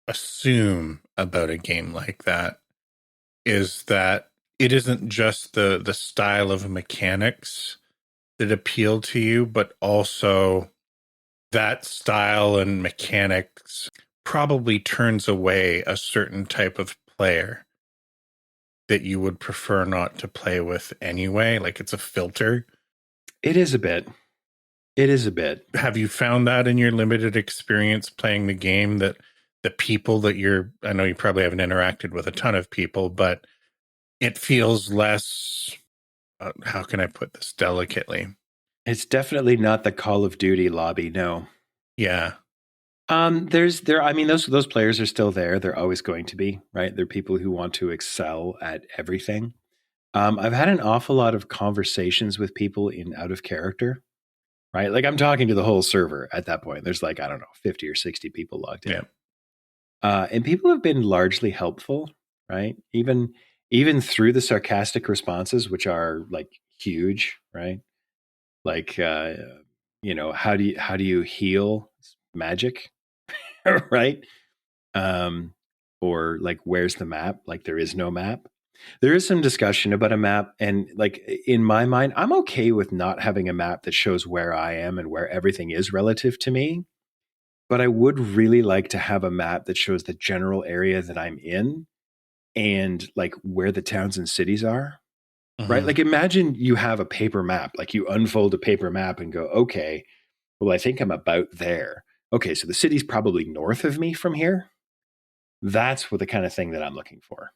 assume about a game like that is that it isn't just the style of mechanics that appeal to you, but also that style and mechanics probably turns away a certain type of player that you would prefer not to play with anyway. Like it's a filter. It is a bit. It is a bit. Have you found that in your limited experience playing the game, that the people that I know you probably haven't interacted with a ton of people, but it feels less, how can I put this delicately? It's definitely not the Call of Duty lobby, no. Yeah. I mean, those players are still there. They're always going to be, right? They're people who want to excel at everything. I've had an awful lot of conversations with people in out of character, right? Like I'm talking to the whole server at that point. There's like, I don't know, 50 or 60 people logged in. Yeah. And people have been largely helpful, right? Even through the sarcastic responses, which are like huge, right? Like, how do you heal magic, right? Or like, where's the map? Like, there is no map. There is some discussion about a map, and like in my mind, I'm okay with not having a map that shows where I am and where everything is relative to me. But I would really like to have a map that shows the general area that I'm in and like where the towns and cities are. Right? Like imagine you have a paper map, like you unfold a paper map and go, okay, well, I think I'm about there. Okay, so the city's probably north of me from here. That's what the kind of thing that I'm looking for.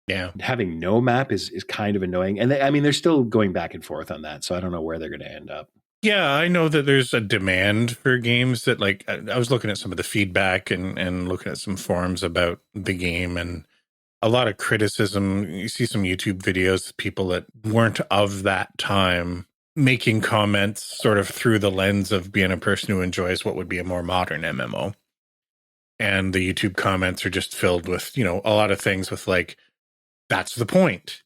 Yeah. Having no map is kind of annoying. And I mean, they're still going back and forth on that. So I don't know where they're going to end up. Yeah, I know that there's a demand for games that, like, I was looking at some of the feedback and looking at some forums about the game, and a lot of criticism. You see some YouTube videos, people that weren't of that time making comments sort of through the lens of being a person who enjoys what would be a more modern MMO. And the YouTube comments are just filled with, a lot of things with like, that's the point.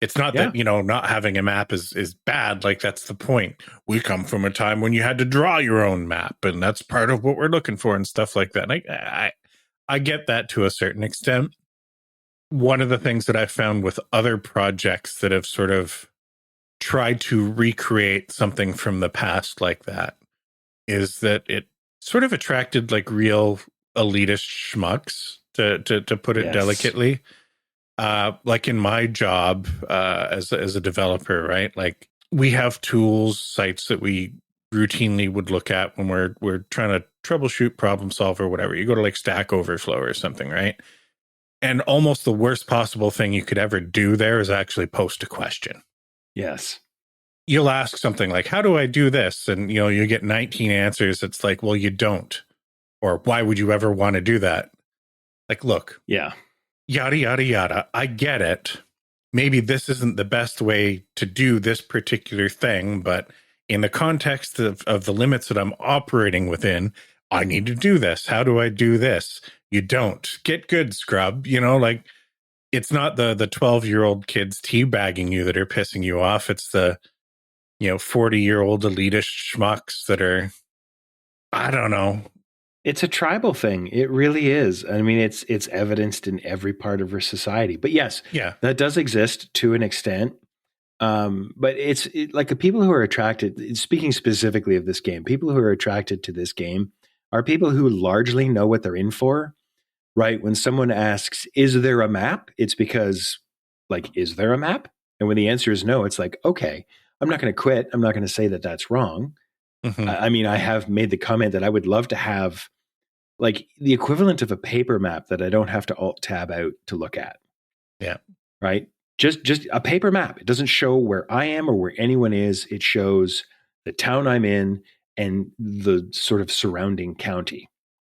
It's not that, not having a map is bad. Like, that's the point. We come from a time when you had to draw your own map, and that's part of what we're looking for and stuff like that. And I get that to a certain extent. One of the things that I found with other projects that have sort of tried to recreate something from the past like that is that it sort of attracted like real elitist schmucks, to put it delicately. Like in my job as a developer, right? Like we have tools, sites that we routinely would look at when we're trying to troubleshoot, problem solve, or whatever. You go to like Stack Overflow or something, right? And almost the worst possible thing you could ever do there is actually post a question. Yes. You'll ask something like, how do I do this? And, you get 19 answers. It's like, well, you don't. Or why would you ever want to do that? Like, look. Yeah. Yada, yada, yada. I get it. Maybe this isn't the best way to do this particular thing, but in the context of the limits that I'm operating within, I need to do this. How do I do this? You don't. Get good, scrub. Like, it's not the 12-year-old kids teabagging you that are pissing you off. It's the 40-year-old elitist schmucks that are, I don't know. It's a tribal thing. It really is. I mean, it's evidenced in every part of our society. But yes, that does exist to an extent. But like the people who are attracted, speaking specifically of this game, people who are attracted to this game are people who largely know what they're in for, right? When someone asks, is there a map? It's because, like, is there a map? And when the answer is no, it's like, okay, I'm not going to quit. I'm not going to say that that's wrong. Mm-hmm. I mean, I have made the comment that I would love to have like the equivalent of a paper map that I don't have to alt tab out to look at. Yeah. Right. Just a paper map. It doesn't show where I am or where anyone is. It shows the town I'm in and the sort of surrounding county.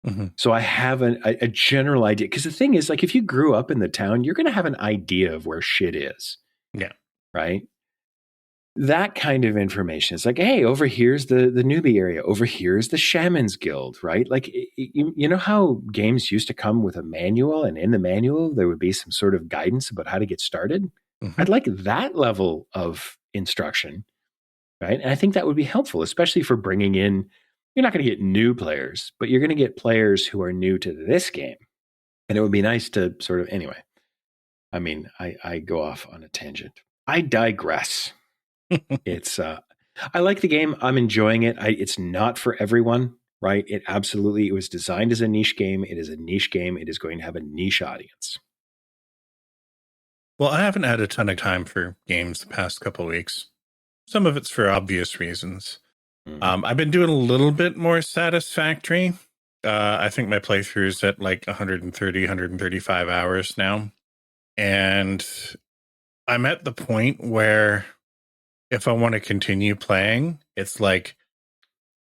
Mm-hmm. So I have a general idea. Because the thing is, like, if you grew up in the town, you're going to have an idea of where shit is. Yeah. Right. That kind of information. It's like, hey, over here's the newbie area. Over here's the Shaman's Guild, right? Like, you know how games used to come with a manual, and in the manual there would be some sort of guidance about how to get started. Mm-hmm. I'd like that level of instruction, right? And I think that would be helpful, especially for bringing in. You're not going to get new players, but you're going to get players who are new to this game, and it would be nice to sort of anyway. I mean, I go off on a tangent. I digress. It's I like the game. I'm enjoying it. It's not for everyone, right? It was designed as a niche game. It is a niche game. It is going to have a niche audience. Well, I haven't had a ton of time for games the past couple of weeks. Some of it's for obvious reasons. I've been doing a little bit more Satisfactory. I think my playthrough is at like 130, 135 hours now. And I'm at the point where if I want to continue playing, it's like,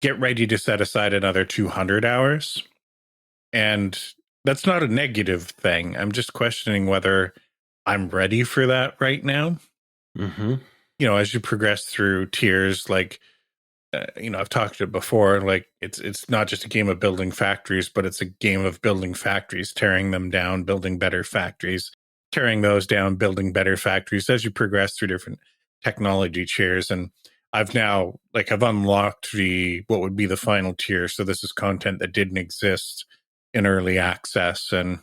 get ready to set aside another 200 hours. And that's not a negative thing. I'm just questioning whether I'm ready for that right now. Mm-hmm. You know, as you progress through tiers, like, I've talked it before, like it's not just a game of building factories, but it's a game of building factories, tearing them down, building better factories, tearing those down, building better factories as you progress through different technology tiers. And I've unlocked what would be the final tier. So this is content that didn't exist in early access. And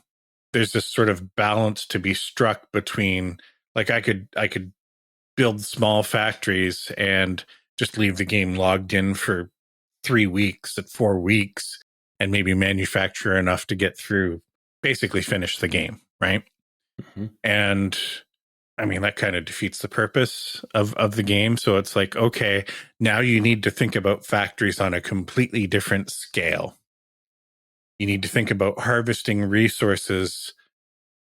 there's this sort of balance to be struck between, like, I could build small factories and just leave the game logged in for 3 weeks, 4 weeks, and maybe manufacture enough to get through, basically finish the game, right? Mm-hmm. And I mean, that kind of defeats the purpose of the game. So it's like, okay, now you need to think about factories on a completely different scale. You need to think about harvesting resources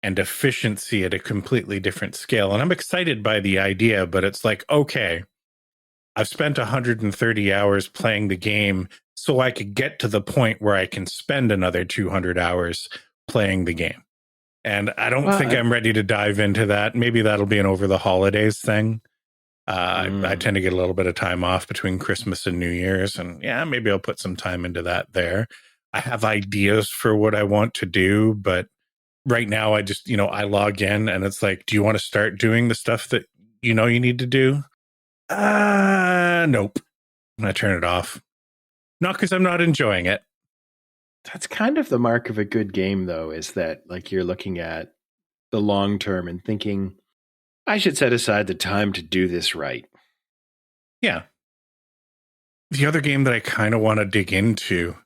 and efficiency at a completely different scale. And I'm excited by the idea, but it's like, okay, I've spent 130 hours playing the game so I could get to the point where I can spend another 200 hours playing the game. And I don't think I'm ready to dive into that. Maybe that'll be an over the holidays thing. I tend to get a little bit of time off between Christmas and New Year's. And yeah, maybe I'll put some time into that there. I have ideas for what I want to do, but right now I just, I log in and it's like, do you want to start doing the stuff that you need to do? Nope. I turn it off. Not because I'm not enjoying it. That's kind of the mark of a good game, though, is that, like, you're looking at the long term and thinking, I should set aside the time to do this right. Yeah. The other game that I kind of want to dig into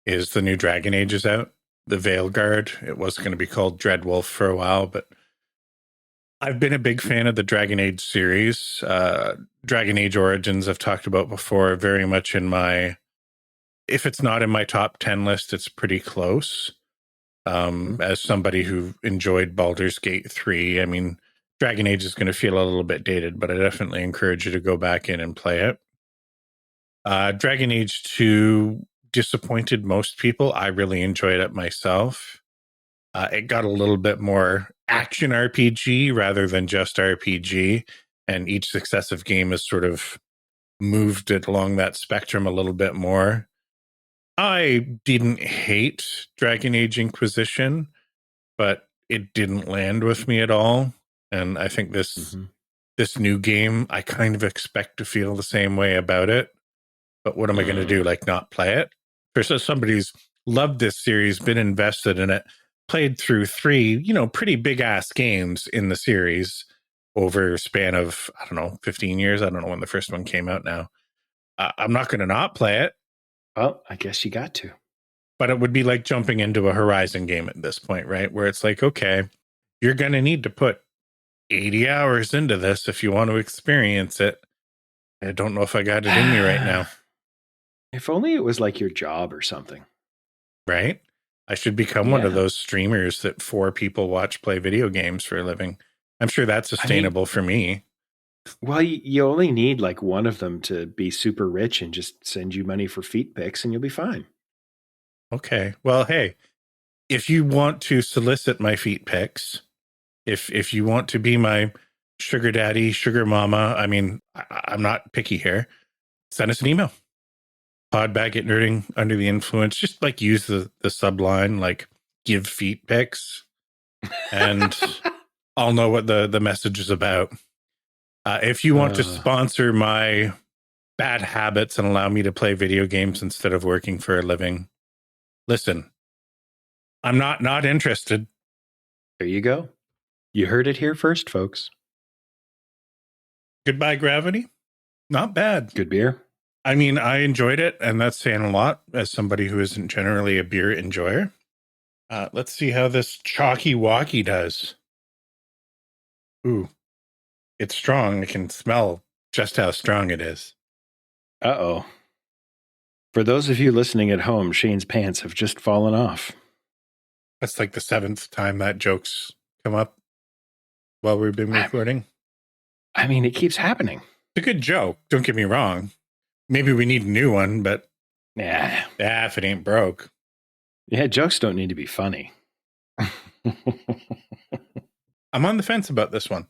is the new Dragon Age is out, the Veilguard. It was going to be called Dreadwolf for a while, but I've been a big fan of the Dragon Age series. Dragon Age Origins I've talked about before, very much if it's not in my top 10 list, it's pretty close. As somebody who enjoyed Baldur's Gate 3, I mean, Dragon Age is going to feel a little bit dated, but I definitely encourage you to go back in and play it. Dragon Age 2 disappointed most people. I really enjoyed it myself. It got a little bit more action RPG rather than just RPG, and each successive game has sort of moved it along that spectrum a little bit more. I didn't hate Dragon Age Inquisition, but it didn't land with me at all. And I think this new game, I kind of expect to feel the same way about it. But what am I going to do? Like, not play it? For somebody who's loved this series, been invested in it, played through 3, pretty big ass games in the series, over a span of, I don't know, 15 years. I don't know when the first one came out now. I'm not going to not play it. Well, I guess you got to. But it would be like jumping into a Horizon game at this point, right? Where it's like, okay, you're going to need to put 80 hours into this if you want to experience it. I don't know if I got it in me right now. If only it was like your job or something. Right? I should become one of those streamers that 4 people watch play video games for a living. I'm sure that's sustainable for me. Well, you only need like one of them to be super rich and just send you money for feet pics and you'll be fine. Okay. Well, hey, if you want to solicit my feet pics, if you want to be my sugar daddy, sugar mama, I mean, I'm not picky here. Send us an email. Podbag at Nerding Under the Influence. Just like use the subline, like give feet pics, and I'll know what the message is about. If you want to sponsor my bad habits and allow me to play video games instead of working for a living, listen, I'm not interested. There you go. You heard it here first, folks. Goodbye, Gravity. Not bad. Good beer. I mean, I enjoyed it, and that's saying a lot as somebody who isn't generally a beer enjoyer. Let's see how this Chalky Walkie does. Ooh, it's strong. I can smell just how strong it is. Uh-oh. For those of you listening at home, Shane's pants have just fallen off. That's like the 7th time that joke's come up while we've been recording. I mean, it keeps happening. It's a good joke. Don't get me wrong. Maybe we need a new one, but if it ain't broke. Yeah, jokes don't need to be funny. I'm on the fence about this one.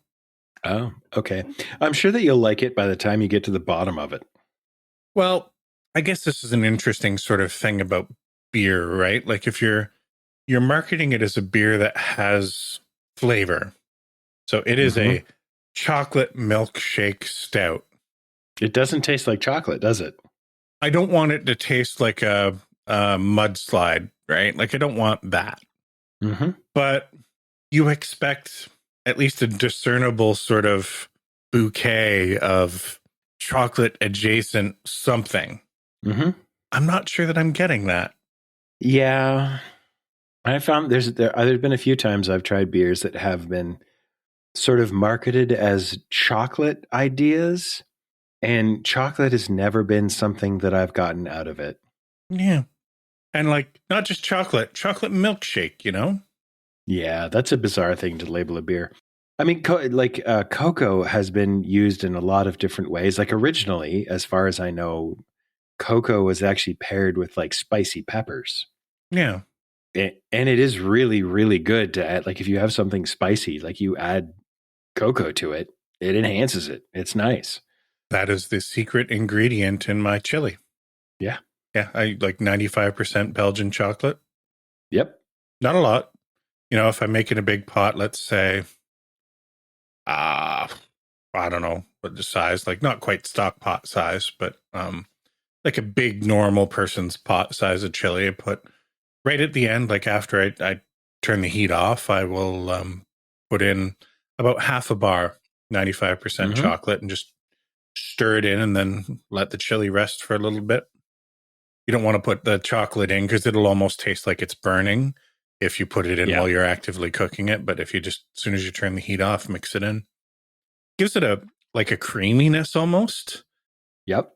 Oh, okay. I'm sure that you'll like it by the time you get to the bottom of it. Well, I guess this is an interesting sort of thing about beer, right? Like if you're marketing it as a beer that has flavor. So it is a chocolate milkshake stout. It doesn't taste like chocolate, does it? I don't want it to taste like a mudslide, right? Like I don't want that. Mm-hmm. But you expect at least a discernible sort of bouquet of chocolate adjacent something. Mm-hmm. I'm not sure that I'm getting that. Yeah. I found there's been a few times I've tried beers that have been sort of marketed as chocolate ideas, and chocolate has never been something that I've gotten out of it. Yeah. And like, not just chocolate milkshake, you know? Yeah, that's a bizarre thing to label a beer. I mean, cocoa has been used in a lot of different ways. Like originally, as far as I know, cocoa was actually paired with like spicy peppers. Yeah. And it is really, really good to add. Like if you have something spicy, like you add cocoa to it, it enhances it. It's nice. That is the secret ingredient in my chili. Yeah. Yeah. I like 95% Belgian chocolate. Yep. Not a lot. You know, if I'm making a big pot, let's say, I don't know what the size, like not quite stock pot size, but like a big normal person's pot size of chili, I put right at the end, like after I turn the heat off, I will put in about half a bar, 95% chocolate, and just stir it in and then let the chili rest for a little bit. You don't want to put the chocolate in because it'll almost taste like it's burning if you put it in while you're actively cooking it. But if you just, as soon as you turn the heat off, mix it in, gives it a creaminess almost. Yep.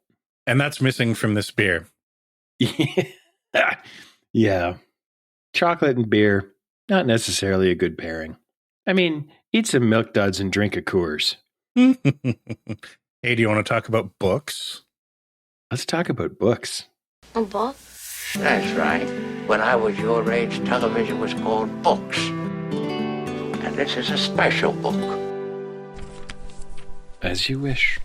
And that's missing from this beer. Yeah. Chocolate and beer, not necessarily a good pairing. I mean, eat some Milk Duds and drink a Coors. Hey, do you want to talk about books? Let's talk about books. A book? That's right. When I was your age, television was called books. And this is a special book. As you wish.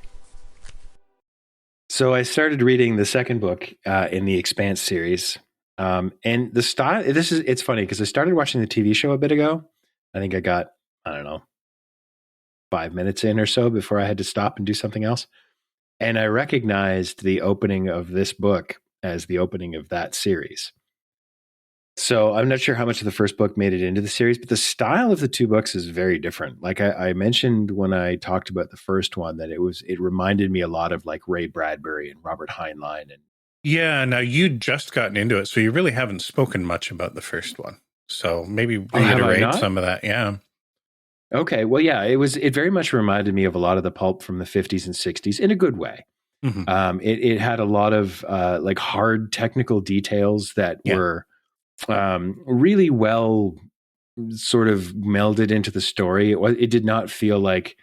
So I started reading the second book in the Expanse series. And the style, it's funny because I started watching the TV show a bit ago. I think I got, 5 minutes in or so before I had to stop and do something else. And I recognized the opening of this book as the opening of that series. So I'm not sure how much of the first book made it into the series, but the style of the two books is very different. Like I mentioned when I talked about the first one, that it reminded me a lot of like Ray Bradbury and Robert Heinlein. And Yeah, now you'd just gotten into it, so you really haven't spoken much about the first one. So maybe oh, have I reiterate not? some of that. Yeah. Okay, well, yeah, it very much reminded me of a lot of the pulp from the 50s and 60s in a good way. Mhm. It had a lot of like hard technical details that Yeah. were really well sort of melded into the story. It did not feel like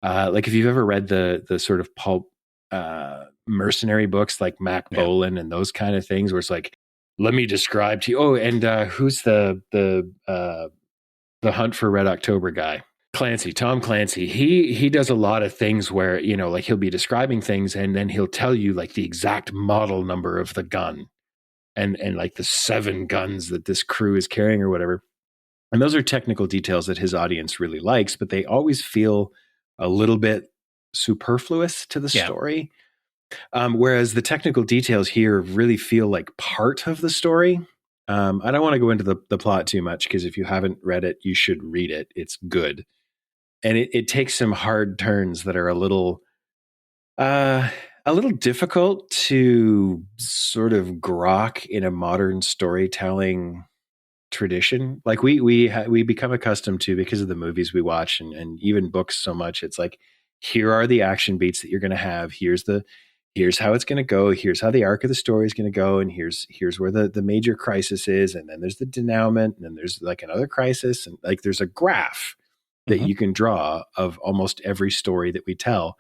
if you've ever read the sort of pulp mercenary books like Mac Yeah. Bolan and those kind of things, where it's like, let me describe to you. Oh, and who's the Hunt for Red October guy? Tom Clancy. He does a lot of things where, like he'll be describing things and then he'll tell you like the exact model number of the gun and like the 7 guns that this crew is carrying or whatever. And those are technical details that his audience really likes, but they always feel a little bit superfluous to the Yeah. story. Whereas the technical details here really feel like part of the story. I don't want to go into the plot too much because if you haven't read it, you should read it. It's good. And it takes some hard turns that are a little difficult to sort of grok in a modern storytelling tradition. Like we become accustomed to because of the movies we watch and even books so much. It's like, here are the action beats that you're going to have. Here's how it's going to go. Here's how the arc of the story is going to go. And here's where the major crisis is. And then there's the denouement. And then there's like another crisis. And like, there's a graph that you can draw of almost every story that we tell.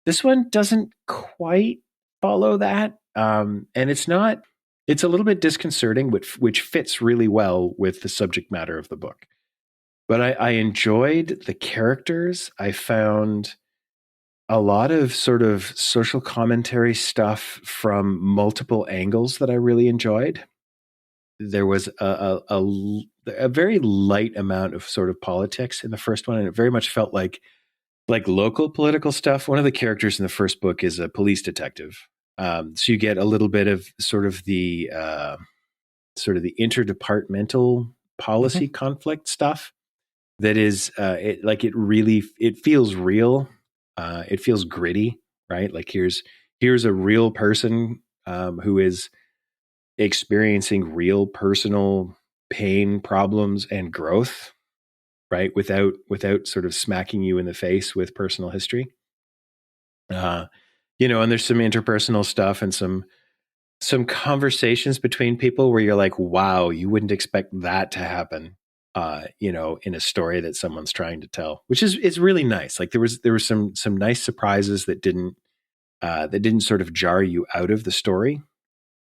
This one doesn't quite follow that. And it's a little bit disconcerting, which fits really well with the subject matter of the book. But I enjoyed the characters. I found a lot of sort of social commentary stuff from multiple angles that I really enjoyed. There was a very light amount of sort of politics in the first one, and it very much felt like local political stuff. One of the characters in the first book is a police detective, so you get a little bit of sort of the interdepartmental policy conflict stuff. That is, it feels real. It feels gritty, right? Like here's a real person who is experiencing real personal pain, problems, and growth, right? Without sort of smacking you in the face with personal history. And there's some interpersonal stuff and some conversations between people where you're like, wow, you wouldn't expect that to happen, in a story that someone's trying to tell, which is really nice. Like there were some nice surprises that didn't sort of jar you out of the story.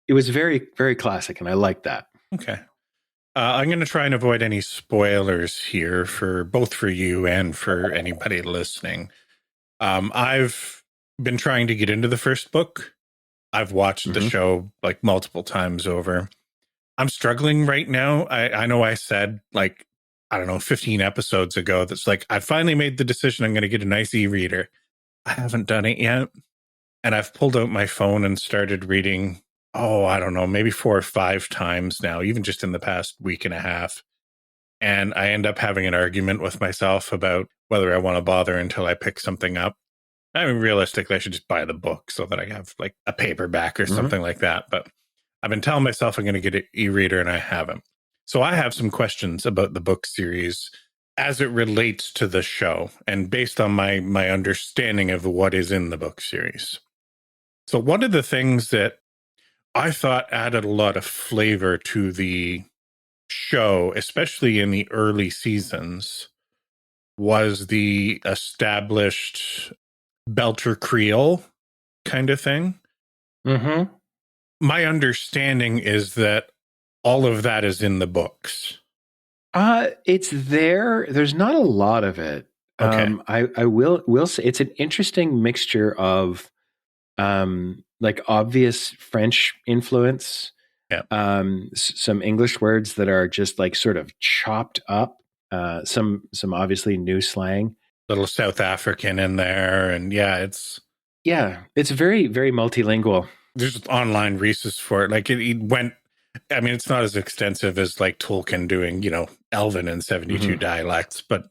It was very, very classic, and I like that. Okay. I'm going to try and avoid any spoilers here for both for you and for anybody listening. I've been trying to get into the first book. I've watched the show like multiple times over. I'm struggling right now. I know I said 15 episodes ago, that's like, I finally made the decision. I'm going to get a nice e-reader. I haven't done it yet. And I've pulled out my phone and started reading, I don't know, maybe 4 or 5 times now, even just in the past week and a half. And I end up having an argument with myself about whether I want to bother until I pick something up. I mean, realistically, I should just buy the book so that I have like a paperback or something like that. But I've been telling myself I'm going to get an e-reader and I haven't. So I have some questions about the book series as it relates to the show and based on my understanding of what is in the book series. So one of the things that I thought added a lot of flavor to the show, especially in the early seasons, was the established Belter Creole kind of thing. Mm-hmm. My understanding is that all of that is in the books. It's there. There's not a lot of it. Okay. I will say it's an interesting mixture of like obvious French influence, some English words that are just like sort of chopped up, some obviously new slang, Little South African in there, and it's very, very multilingual. There's online resources for it. Like it went I mean, it's not as extensive as like Tolkien doing, Elven and 72 dialects, but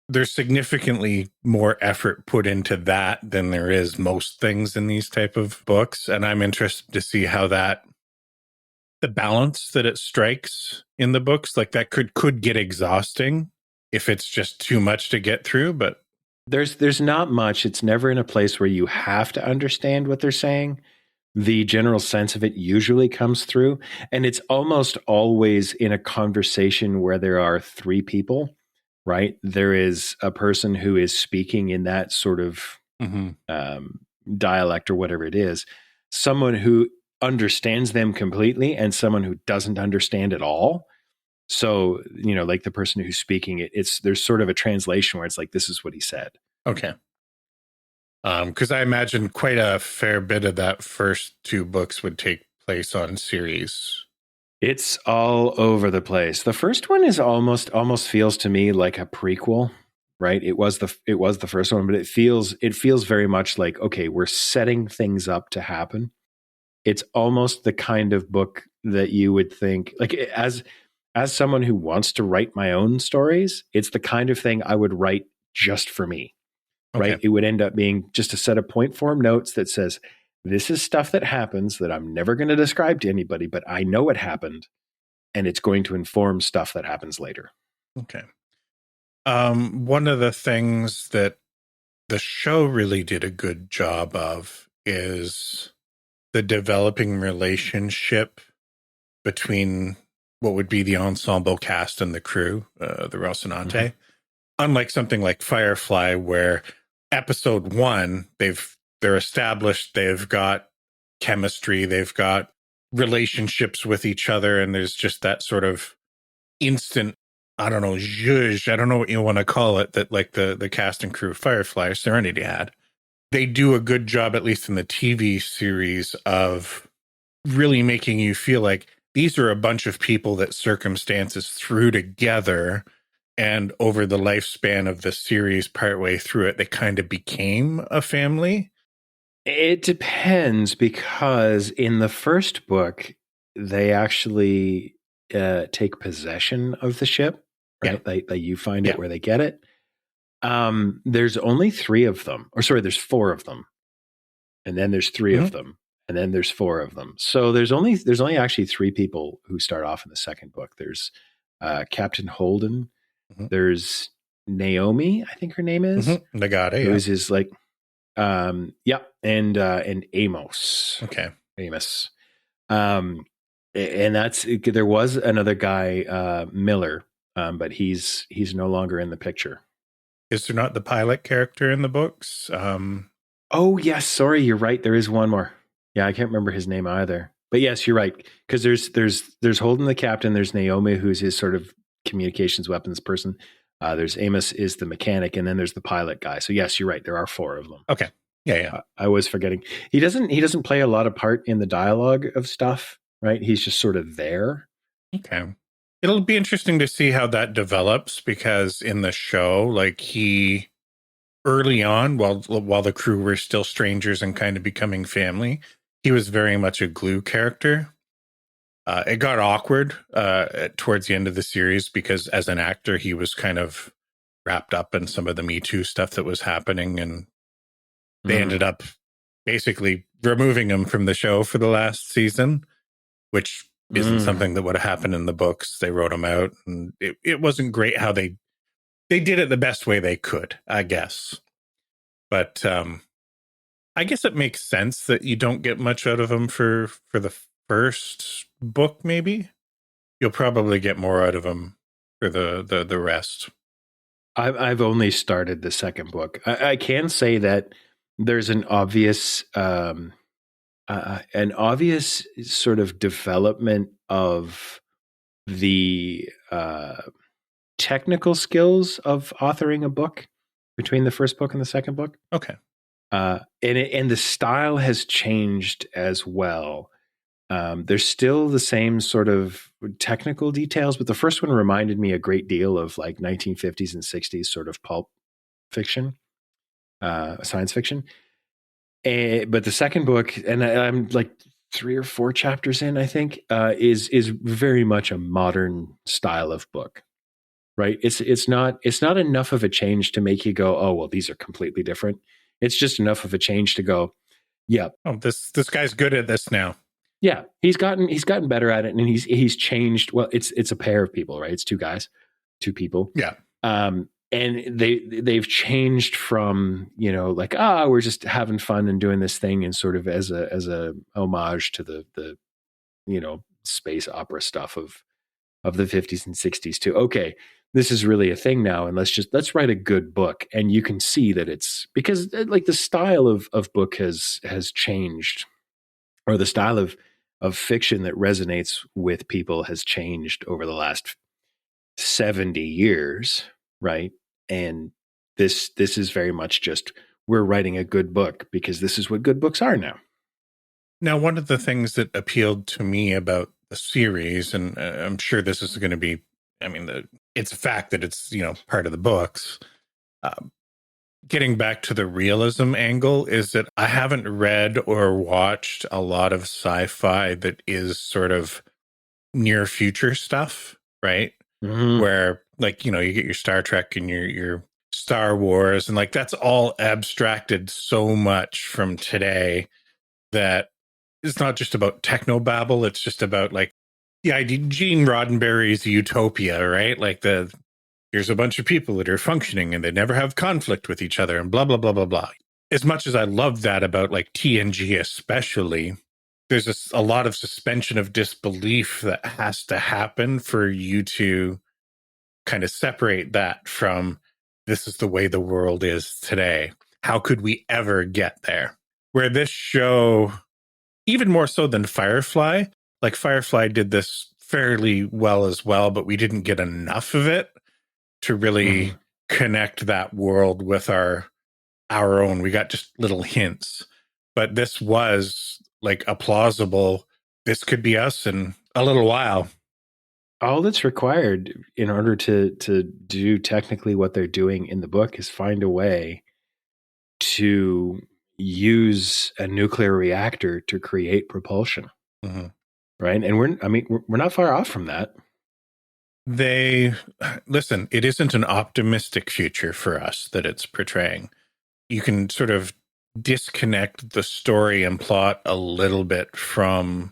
there's significantly more effort put into that than there is most things in these type of books. And I'm interested to see how the balance that it strikes in the books, like that could get exhausting if it's just too much to get through. But There's not much. It's never in a place where you have to understand what they're saying. The general sense of it usually comes through, and it's almost always in a conversation where there are three people, right? There is a person who is speaking in that sort of dialect or whatever it is, someone who understands them completely, and someone who doesn't understand at all. So, like the person who's speaking it, there's sort of a translation where it's like, this is what he said. Okay. Because I imagine quite a fair bit of that first two books would take place on series. It's all over the place. The first one is almost feels to me like a prequel, right? It was the first one, but it feels very much like, okay, we're setting things up to happen. It's almost the kind of book that you would think, like, as someone who wants to write my own stories, it's the kind of thing I would write just for me. Right? It would end up being just a set of point form notes that says, this is stuff that happens that I'm never going to describe to anybody, but I know it happened, and it's going to inform stuff that happens later. Okay. One of the things that the show really did a good job of is the developing relationship between what would be the ensemble cast and the crew, the Rocinante. Unlike something like Firefly, where episode 1, they're established, they've got chemistry, they've got relationships with each other, and there's just that sort of instant, I don't know, zhuzh, I don't know what you want to call it, that like the cast and crew of Firefly or Serenity had. They do a good job, at least in the TV series, of really making you feel like these are a bunch of people that circumstances threw together. And over the lifespan of the series, partway through it, they kind of became a family. It depends, because in the first book, they actually take possession of the ship, right? Yeah. You find it where they get it. There's only 3 of them, or sorry, there's 4 of them, and then there's 3 of them, and then there's 4 of them. So there's only actually 3 people who start off in the second book. There's Captain Holden. There's Naomi, I think her name is. Nagata, who is his like, and Amos. Okay, Amos. And that's, there was another guy, Miller, but he's no longer in the picture. Is there not the pilot character in the books? Oh yes, sorry, you're right. There is one more. Yeah, I can't remember his name either. But yes, you're right, because there's Holden the captain. There's Naomi, who's his sort of communications weapons person. There's Amos is the mechanic, and then there's the pilot guy. So yes, you're right. There are 4 of them. Okay. Yeah. I was forgetting. He doesn't play a lot of part in the dialogue of stuff, right? He's just sort of there. Okay. It'll be interesting to see how that develops, because in the show, like, he early on, while the crew were still strangers and kind of becoming family, he was very much a glue character. It got awkward towards the end of the series, because as an actor, he was kind of wrapped up in some of the Me Too stuff that was happening, and they ended up basically removing him from the show for the last season, which isn't something that would have happened in the books. They wrote him out, and it wasn't great how they did it the best way they could, I guess. But I guess it makes sense that you don't get much out of him for the first book. Maybe you'll probably get more out of him for the rest. I've only started the second book. I can say that there's an obvious sort of development of the technical skills of authoring a book between the first book and the second book. Okay. And the style has changed as well. There's still the same sort of technical details, but the first one reminded me a great deal of like 1950s and 60s sort of pulp fiction, science fiction. But the second book, and I'm like 3 or 4 chapters in, I think, is very much a modern style of book, right? It's not enough of a change to make you go, oh well, these are completely different. It's just enough of a change to go, yeah, Oh, this guy's good at this now. yeah, he's gotten better at it, and he's changed. Well, it's a pair of people, right? It's two people. Yeah. And they've changed from, like, we're just having fun and doing this thing, and sort of as a homage to the space opera stuff of the 50s and 60s, to, okay, this is really a thing now, and let's write a good book. And you can see that it's because, like, the style of book has changed, or the style of fiction that resonates with people has changed over the last 70 years, right? And this is very much just, we're writing a good book because this is what good books are now. Now, one of the things that appealed to me about the series, and I'm sure this is going to be, I mean, it's a fact that it's, part of the books. Getting back to the realism angle, is that I haven't read or watched a lot of sci-fi that is sort of near future stuff, right? Mm-hmm. Where, like, you get your Star Trek and your Star Wars, and like that's all abstracted so much from today that it's not just about technobabble. It's just about, like, the idea, Gene Roddenberry's utopia, right? Like, here's a bunch of people that are functioning and they never have conflict with each other and blah, blah, blah, blah, blah. As much as I love that about, like, TNG especially, there's a lot of suspension of disbelief that has to happen for you to kind of separate that from, this is the way the world is today. How could we ever get there? Where this show, even more so than Firefly, like, Firefly did this fairly well as well, but we didn't get enough of it to really connect that world with our own. We got just little hints, but this was like a plausible, this could be us in a little while. All that's required in order to do technically what they're doing in the book is find a way to use a nuclear reactor to create propulsion. Mm-hmm. Right. And we're not far off from that. Listen, it isn't an optimistic future for us that it's portraying. You can sort of disconnect the story and plot a little bit from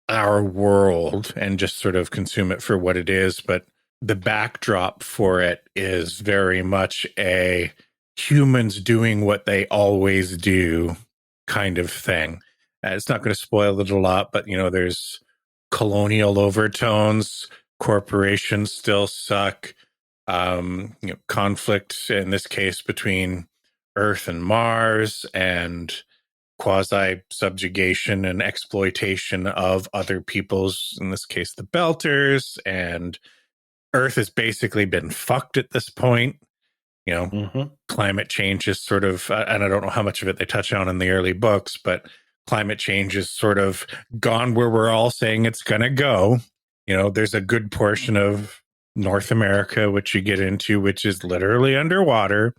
our world and just sort of consume it for what it is. But the backdrop for it is very much a humans doing what they always do kind of thing. It's not going to spoil it a lot, but, there's colonial overtones. Corporations still suck. Conflict in this case between Earth and Mars, and quasi subjugation and exploitation of other people's, in this case, the Belters. And Earth has basically been fucked at this point. Climate change is sort of, and I don't know how much of it they touch on in the early books, but climate change is sort of gone where we're all saying it's going to go. There's a good portion of North America, which you get into, which is literally underwater.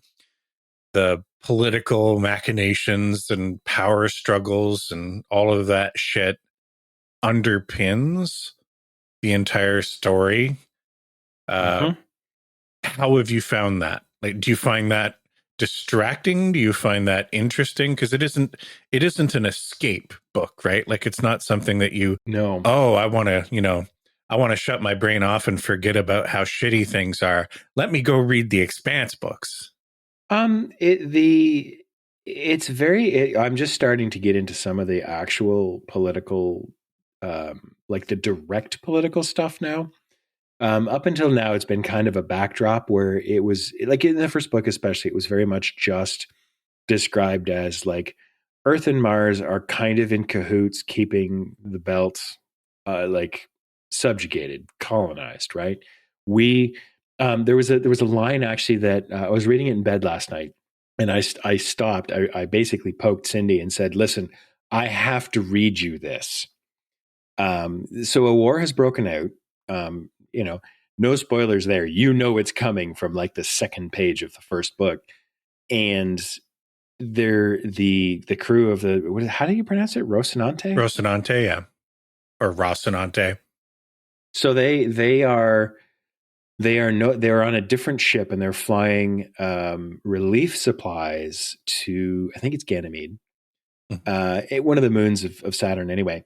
The political machinations and power struggles and all of that shit underpins the entire story. How have you found that? Like, do you find that distracting? Do you find that interesting? Because it isn't an escape book, right? Like, it's not something that I want to shut my brain off and forget about how shitty things are. Let me go read the Expanse books. I'm just starting to get into some of the actual political, like the direct political stuff now. Up until now, it's been kind of a backdrop where it was, like, in the first book, especially, it was very much just described as, like, Earth and Mars are kind of in cahoots, keeping the belt, like, subjugated, colonized, right? There was a line actually that I was reading it in bed last night, and I stopped. I basically poked Cindy and said, "Listen, I have to read you this." So a war has broken out. No spoilers there. It's coming from, like, the second page of the first book, and they're the crew of the how do you pronounce it? Rocinante? Rocinante, yeah. Or Rocinante. So they're on a different ship and they're flying relief supplies to, I think it's Ganymede, one of the moons of Saturn anyway.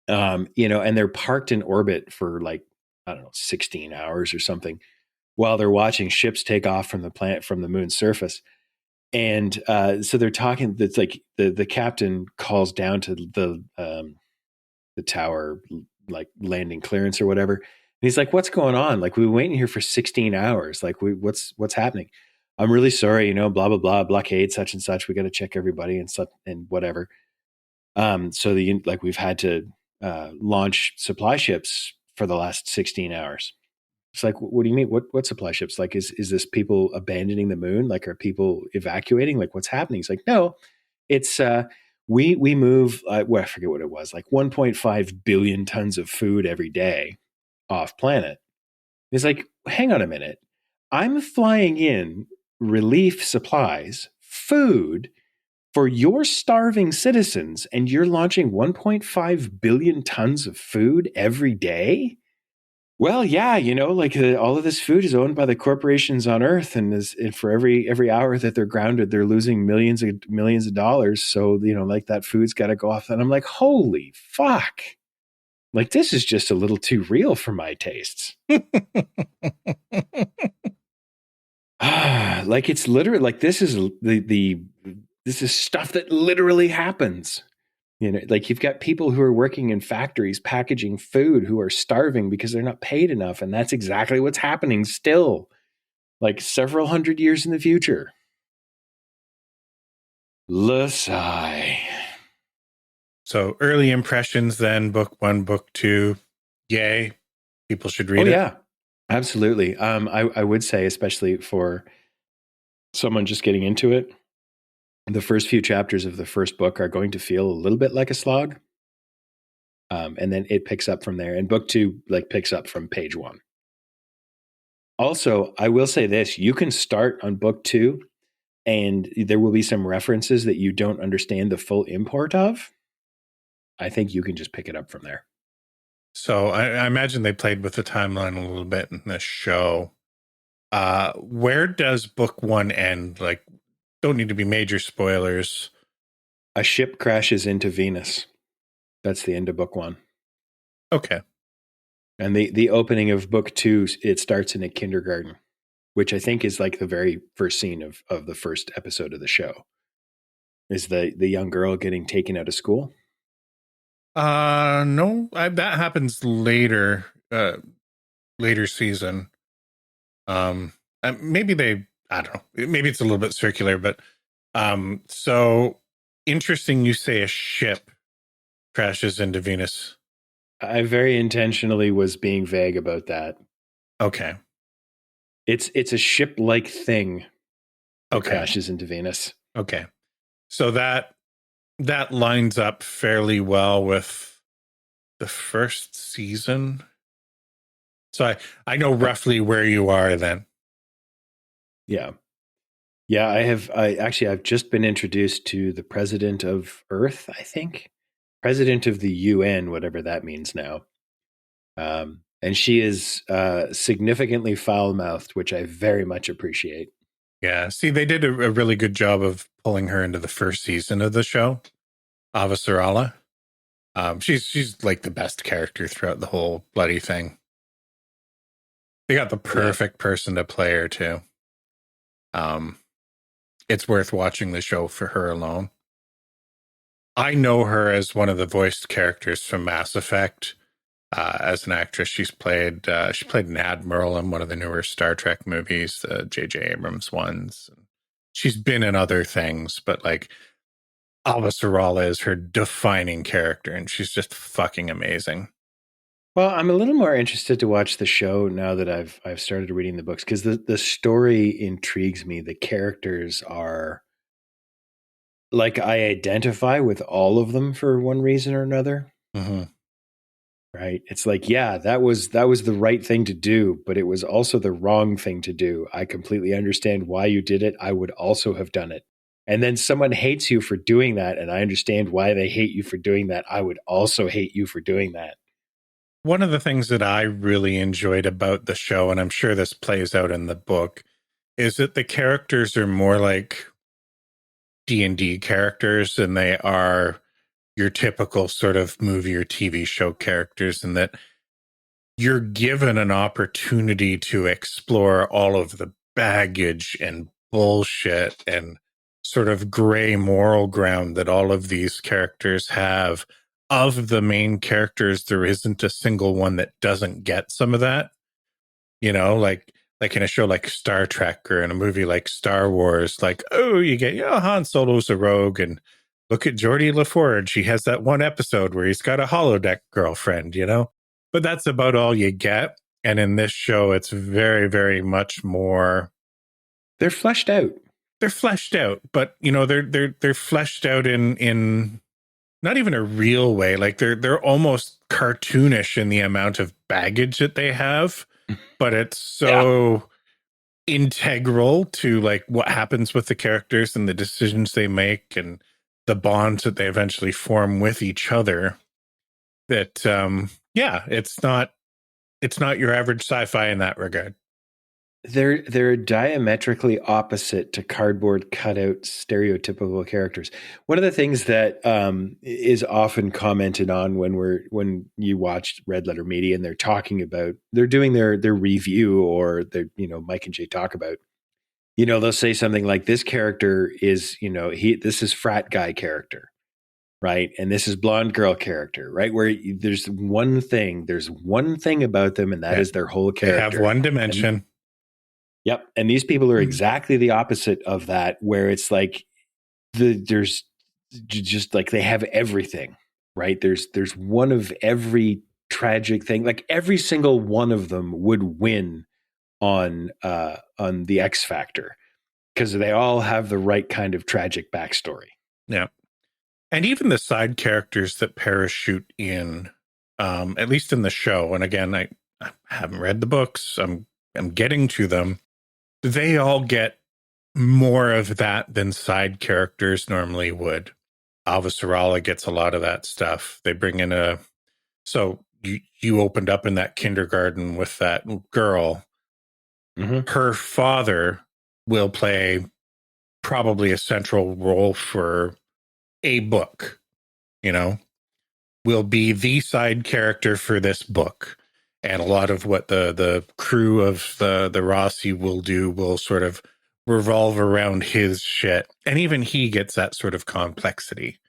And they're parked in orbit for like, I don't know, 16 hours or something while they're watching ships take off from the moon's surface. And so they're talking, it's like the captain calls down to the tower, like landing clearance or whatever. And he's like, what's going on? Like, we've been waiting here for 16 hours. Like, what's happening? I'm really sorry, blah, blah, blah, blockade, such and such. We got to check everybody and stuff and whatever. So we've had to launch supply ships for the last 16 hours. It's like, what do you mean? What supply ships? Like, is this people abandoning the moon? Like, are people evacuating? Like, what's happening? It's like, no, it's we move. I forget what it was, like 1.5 billion tons of food every day off planet. It's like, hang on a minute, I'm flying in relief supplies, food for your starving citizens, and you're launching 1.5 billion tons of food every day. Well, yeah, all of this food is owned by the corporations on Earth, and for every hour that they're grounded, they're losing millions of dollars. So, like, that food's got to go off. And I'm like, holy fuck! Like, this is just a little too real for my tastes. Like, it's literally like, this is this is stuff that literally happens. Like, you've got people who are working in factories packaging food who are starving because they're not paid enough. And that's exactly what's happening still, like several hundred years in the future. Lasai. So early impressions then, book 1, book 2, yay. People should read it. Yeah, absolutely. I would say, especially for someone just getting into it, the first few chapters of the first book are going to feel a little bit like a slog. And then it picks up from there. And book 2 picks up from page 1. Also, I will say this, you can start on book 2 and there will be some references that you don't understand the full import of. I think you can just pick it up from there. So I imagine they played with the timeline a little bit in this show. Where does book 1 end? Like, don't need to be major spoilers. A ship crashes into Venus. That's the end of book 1. Okay. And the opening of book 2, it starts in a kindergarten, which I think is like the very first scene of the first episode of the show. Is the young girl getting taken out of school? No, that happens later season. Maybe I don't know. Maybe it's a little bit circular, but so interesting. You say a ship crashes into Venus. I very intentionally was being vague about that. Okay. It's a ship-like thing that Okay. crashes into Venus. Okay. So that lines up fairly well with the first season. So I know roughly where you are then. Yeah. Yeah, I've just been introduced to the president of Earth, I think. President of the UN, whatever that means now. And she is significantly foul-mouthed, which I very much appreciate. Yeah. See, they did a really good job of pulling her into the first season of the show, Avasarala. She's like the best character throughout the whole bloody thing. They got the perfect person to play her too. It's worth watching the show for her alone. I know her as one of the voiced characters from Mass Effect. As an actress, she played an admiral in one of the newer Star Trek movies, the J.J. Abrams ones. She's been in other things, but like Avasarala is her defining character, and she's just fucking amazing. Well, I'm a little more interested to watch the show now that I've started reading the books, because the story intrigues me. The characters are like, I identify with all of them for one reason or another. Mm-hmm. Right? It's like, yeah, that was the right thing to do, but it was also the wrong thing to do. I completely understand why you did it. I would also have done it. and then someone hates you for doing that, and I understand why they hate you for doing that, I would also hate you for doing that. One of the things that I really enjoyed about the show, and I'm sure this plays out in the book, is that the characters are more like D&D characters than they are your typical sort of movie or TV show characters, and that you're given an opportunity to explore all of the baggage and bullshit and sort of gray moral ground that all of these characters have. Of the main characters, there isn't a single one that doesn't get some of that. You know, like in a show like Star Trek or in a movie like Star Wars, like, oh, you get, Han Solo's a rogue, and look at Geordie LaForge. He has that one episode where he's got a holodeck girlfriend, but that's about all you get. And in this show, it's very, very much more. They're fleshed out. They're fleshed out, but they're fleshed out in not even a real way. Like they're almost cartoonish in the amount of baggage that they have, but it's so integral to like what happens with the characters and the decisions they make and the bonds that they eventually form with each other. That it's not your average sci-fi in that regard. They're diametrically opposite to cardboard cutout stereotypical characters. One of the things that is often commented on when you watch Red Letter Media and they're doing their review, or Mike and Jay talk about, they'll say something like, this character is, this is frat guy character, right? And this is blonde girl character, right? Where there's one thing about them, and that is their whole character. They have one dimension. Yep. And these people are exactly the opposite of that, where it's like there's just like they have everything, right? There's one of every tragic thing. Like every single one of them would win on the X Factor, because they all have the right kind of tragic backstory. Yeah. And even the side characters that parachute in, at least in the show, and again, I haven't read the books, I'm getting to them. They all get more of that than side characters normally would. Alva Sarala gets a lot of that stuff. They bring in so you opened up in that kindergarten with that girl. Mm-hmm. Her father will play probably a central role for a book, will be the side character for this book. And a lot of what the crew of the Rossi will do will sort of revolve around his shit. And even he gets that sort of complexity.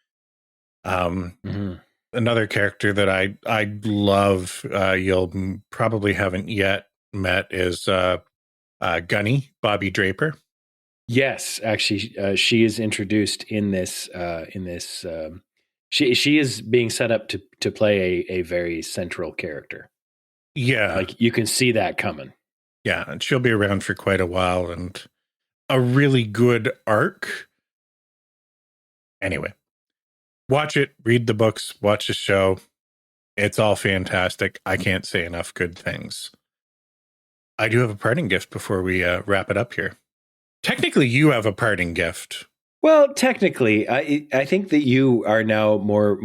Another character that I love, you'll probably haven't yet met, is Gunny, Bobby Draper. Yes, actually, she is introduced in this. She is being set up to play a very central character. Yeah. Like you can see that coming. Yeah. And she'll be around for quite a while, and a really good arc. Anyway, watch it, read the books, watch the show. It's all fantastic. I can't say enough good things. I do have a parting gift before we wrap it up here. Technically, you have a parting gift. Well, technically, I think that you are now more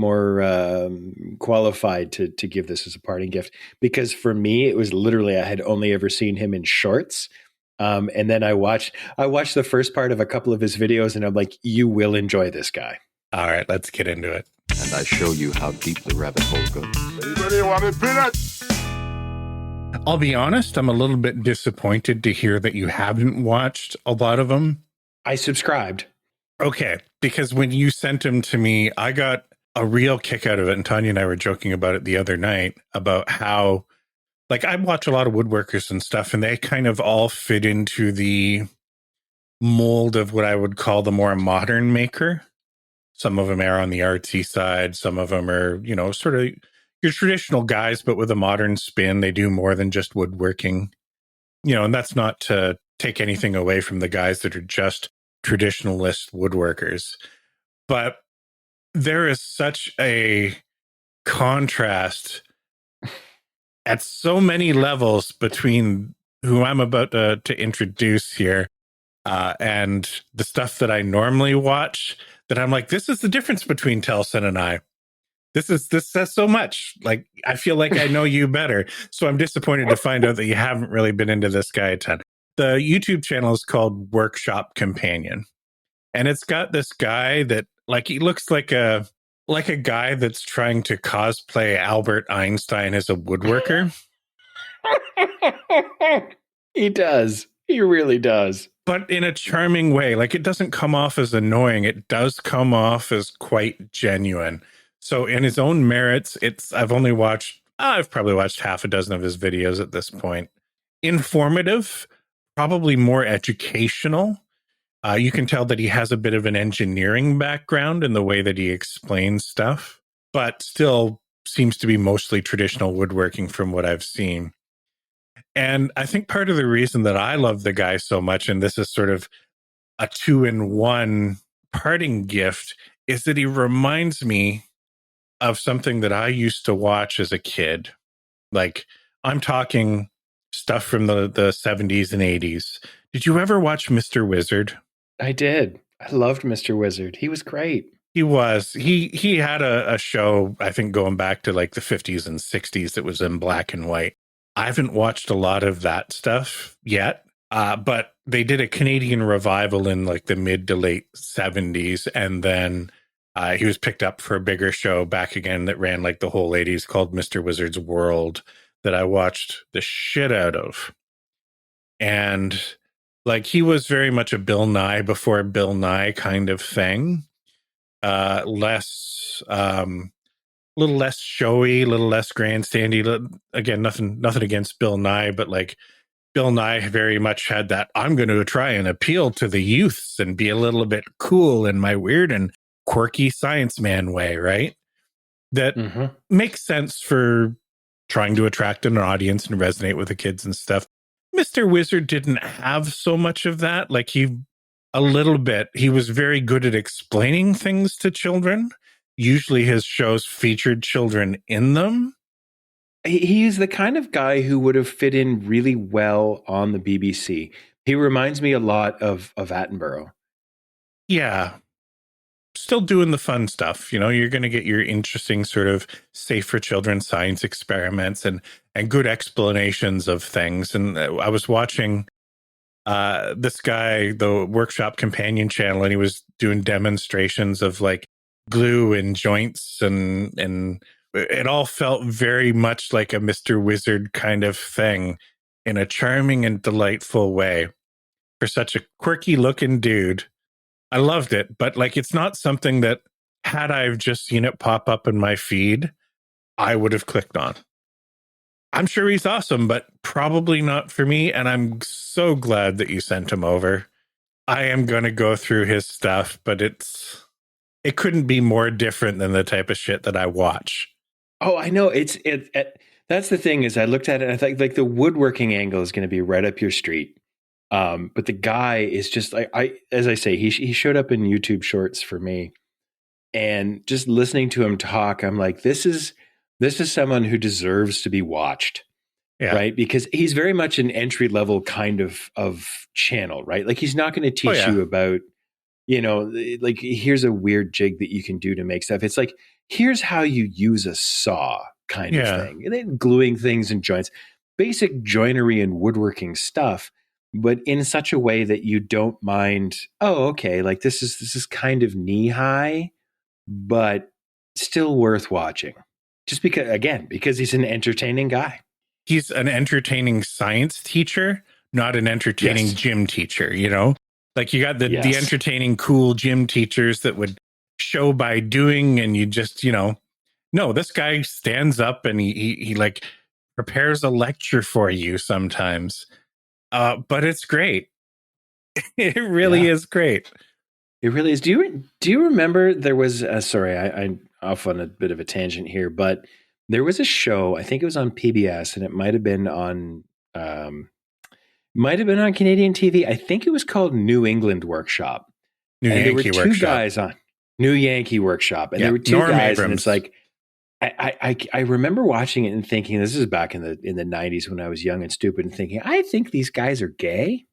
qualified to give this as a parting gift, because for me, it was literally, I had only ever seen him in shorts. And then I watched the first part of a couple of his videos, and I'm like, you will enjoy this guy. All right, let's get into it. And I show you how deep the rabbit hole goes. Anybody want a peanut? I'll be honest, I'm a little bit disappointed to hear that you haven't watched a lot of them. I subscribed. Okay, because when you sent them to me, I got a real kick out of it. And Tanya and I were joking about it the other night about how, like, I watch a lot of woodworkers and stuff, and they kind of all fit into the mold of what I would call the more modern maker. Some of them are on the artsy side. Some of them are, sort of your traditional guys, but with a modern spin. They do more than just woodworking, and that's not to take anything away from the guys that are just traditionalist woodworkers. But there is such a contrast at so many levels between who I'm about to introduce here. And the stuff that I normally watch, that I'm like, this is the difference between Telson and I. This says so much. Like, I feel like I know you better. So I'm disappointed to find out that you haven't really been into this guy a ton. The YouTube channel is called Workshop Companion. And it's got this guy that, like, he looks like a guy that's trying to cosplay Albert Einstein as a woodworker. He does. He really does. But in a charming way. Like, it doesn't come off as annoying. It does come off as quite genuine. So in his own merits, I've probably watched half a dozen of his videos at this point. Informative, probably more educational. You can tell that he has a bit of an engineering background in the way that he explains stuff, but still seems to be mostly traditional woodworking from what I've seen. And I think part of the reason that I love the guy so much, and this is sort of a 2-in-1 parting gift, is that he reminds me of something that I used to watch as a kid. Like, I'm talking stuff from the 70s and 80s. Did you ever watch Mr. Wizard? I did. I loved Mr. Wizard. He was great. He was. He had a show, I think, going back to like the 50s and 60s that was in black and white. I haven't watched a lot of that stuff yet, but they did a Canadian revival in like the mid to late 70s, and then he was picked up for a bigger show back again that ran like the whole 80s called Mr. Wizard's World, that I watched the shit out of. And like, he was very much a Bill Nye before Bill Nye kind of thing. Little less showy, a little less grandstandy. Again, nothing against Bill Nye, but like, Bill Nye very much had that, I'm going to try and appeal to the youths and be a little bit cool in my weird and quirky science man way, right? That makes sense for trying to attract an audience and resonate with the kids and stuff. Mr. Wizard didn't have so much of that. Like, he was very good at explaining things to children. Usually his shows featured children in them. He's the kind of guy who would have fit in really well on the BBC. He reminds me a lot of Attenborough. Yeah. Still doing the fun stuff. You know, you're going to get your interesting sort of safe for children science experiments and good explanations of things. And I was watching this guy, the Workshop Companion channel, and he was doing demonstrations of like glue and joints, and it all felt very much like a Mr. Wizard kind of thing in a charming and delightful way for such a quirky looking dude. I loved it, but like, it's not something that, had I've just seen it pop up in my feed, I would have clicked on. I'm sure he's awesome, but probably not for me. And I'm so glad that you sent him over. I am going to go through his stuff, but it couldn't be more different than the type of shit that I watch. Oh, I know. That's the thing, is I looked at it and I thought, like, the woodworking angle is going to be right up your street. But the guy is just like, as I say, he showed up in YouTube shorts for me, and just listening to him talk, I'm like, this is someone who deserves to be watched. Yeah. Right. Because he's very much an entry level kind of channel, right? Like, he's not going to teach you about, you know, like, here's a weird jig that you can do to make stuff. It's like, here's how you use a saw kind of thing. And then gluing things and joints, basic joinery and woodworking stuff, but in such a way that you don't mind, oh, okay, like, this is kind of knee high, but still worth watching. Just because he's an entertaining guy. He's an entertaining science teacher, not an entertaining gym teacher, you know? Like, you got the entertaining, cool gym teachers that would show by doing, and you just, you know, no, this guy stands up and he like prepares a lecture for you sometimes. But it's great. It really is great. It really is. Do you remember there was sorry, I'm off on a bit of a tangent here, but there was a show, I think it was on PBS, and it might have been on Canadian TV. I think it was called New England Workshop. There were two guys on New Yankee Workshop, and there were two guys, and it's like, I remember watching it and thinking, this is back in the 90s when I was young and stupid, and thinking, I think these guys are gay.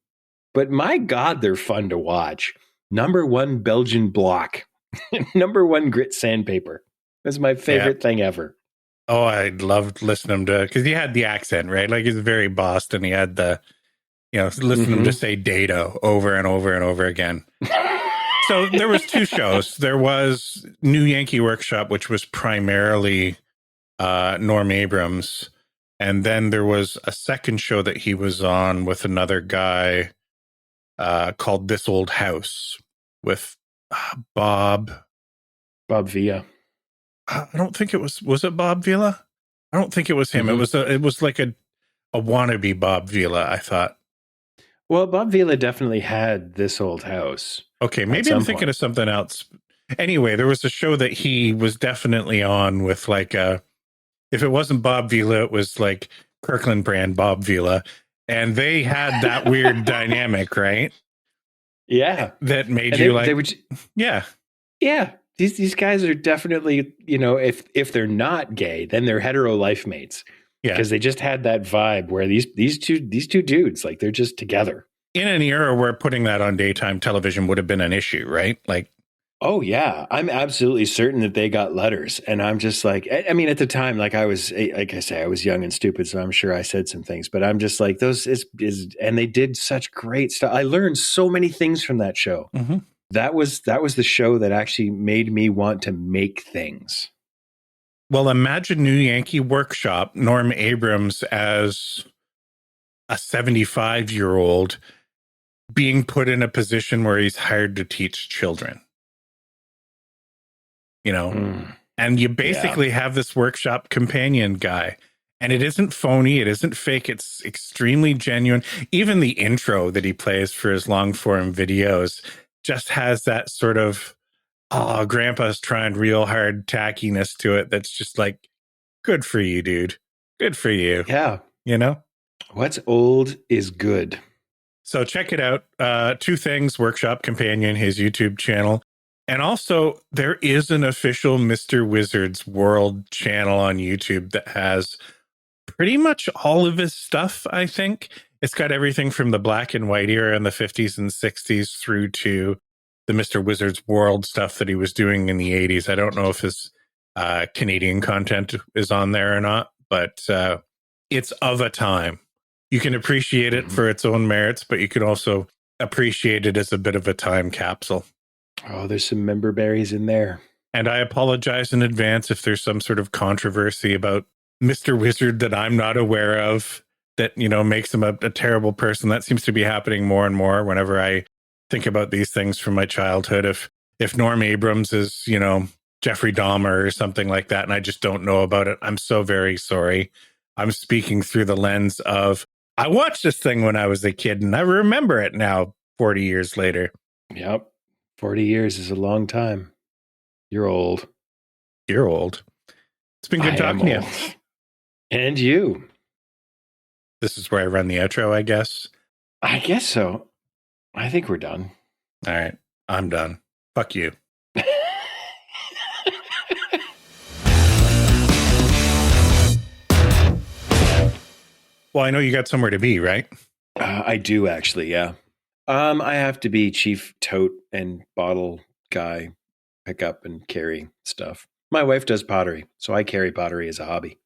but my God, they're fun to watch. Number one Belgian block, number one grit sandpaper. That's my favorite thing ever. Oh, I loved listening to, because he had the accent, right? Like he's very Boston. He had the, listen to him just say dado over and over and over again. So there was two shows. There was New Yankee Workshop, which was primarily Norm Abrams. And then there was a second show that he was on with another guy called This Old House with Bob Villa. I don't think it was it Bob Vila? I don't think it was him. Mm-hmm. It was like a wannabe Bob Vila, I thought. Well, Bob Vila definitely had This Old House. Okay, maybe I'm thinking of something else. Anyway, there was a show that he was definitely on with like if it wasn't Bob Vila, it was like Kirkland brand Bob Vila. And they had that weird dynamic, right? Yeah. That made you yeah. Yeah. These guys are definitely, if they're not gay, then they're hetero life mates. Yeah. Because they just had that vibe where these two dudes, like they're just together. In an era where putting that on daytime television would have been an issue, right? Like, oh yeah, I'm absolutely certain that they got letters, and I'm just like, I mean, at the time, like I was, like I say, I was young and stupid, so I'm sure I said some things, but I'm just like, those and they did such great stuff. I learned so many things from that show. Mm-hmm. That was the show that actually made me want to make things. Well, imagine New Yankee Workshop, Norm Abrams as a 75-year-old being put in a position where he's hired to teach children. And you basically have this workshop companion guy, and it isn't phony. It isn't fake. It's extremely genuine. Even the intro that he plays for his long form videos just has that sort of, oh, grandpa's trying real hard tackiness to it. That's just like, good for you, dude. Good for you. Yeah. What's old is good. So check it out. Two things, Workshop Companion, his YouTube channel. And also, there is an official Mr. Wizard's World channel on YouTube that has pretty much all of his stuff, I think. It's got everything from the black and white era in the 50s and 60s through to the Mr. Wizard's World stuff that he was doing in the 80s. I don't know if his Canadian content is on there or not, but it's of a time. You can appreciate it for its own merits, but you can also appreciate it as a bit of a time capsule. Oh, there's some member berries in there. And I apologize in advance if there's some sort of controversy about Mr. Wizard that I'm not aware of that, makes him a terrible person. That seems to be happening more and more whenever I think about these things from my childhood. If Norm Abrams is, Jeffrey Dahmer or something like that, and I just don't know about it, I'm so very sorry. I'm speaking through the lens of, I watched this thing when I was a kid and I remember it now 40 years later. Yep. 40 years is a long time. You're old. You're old. It's been good talking to you. And you. This is where I run the outro, I guess. I guess so. I think we're done. All right. I'm done. Fuck you. Well, I know you got somewhere to be, right? I do actually, yeah. I have to be chief tote and bottle guy, pick up and carry stuff. My wife does pottery, so I carry pottery as a hobby.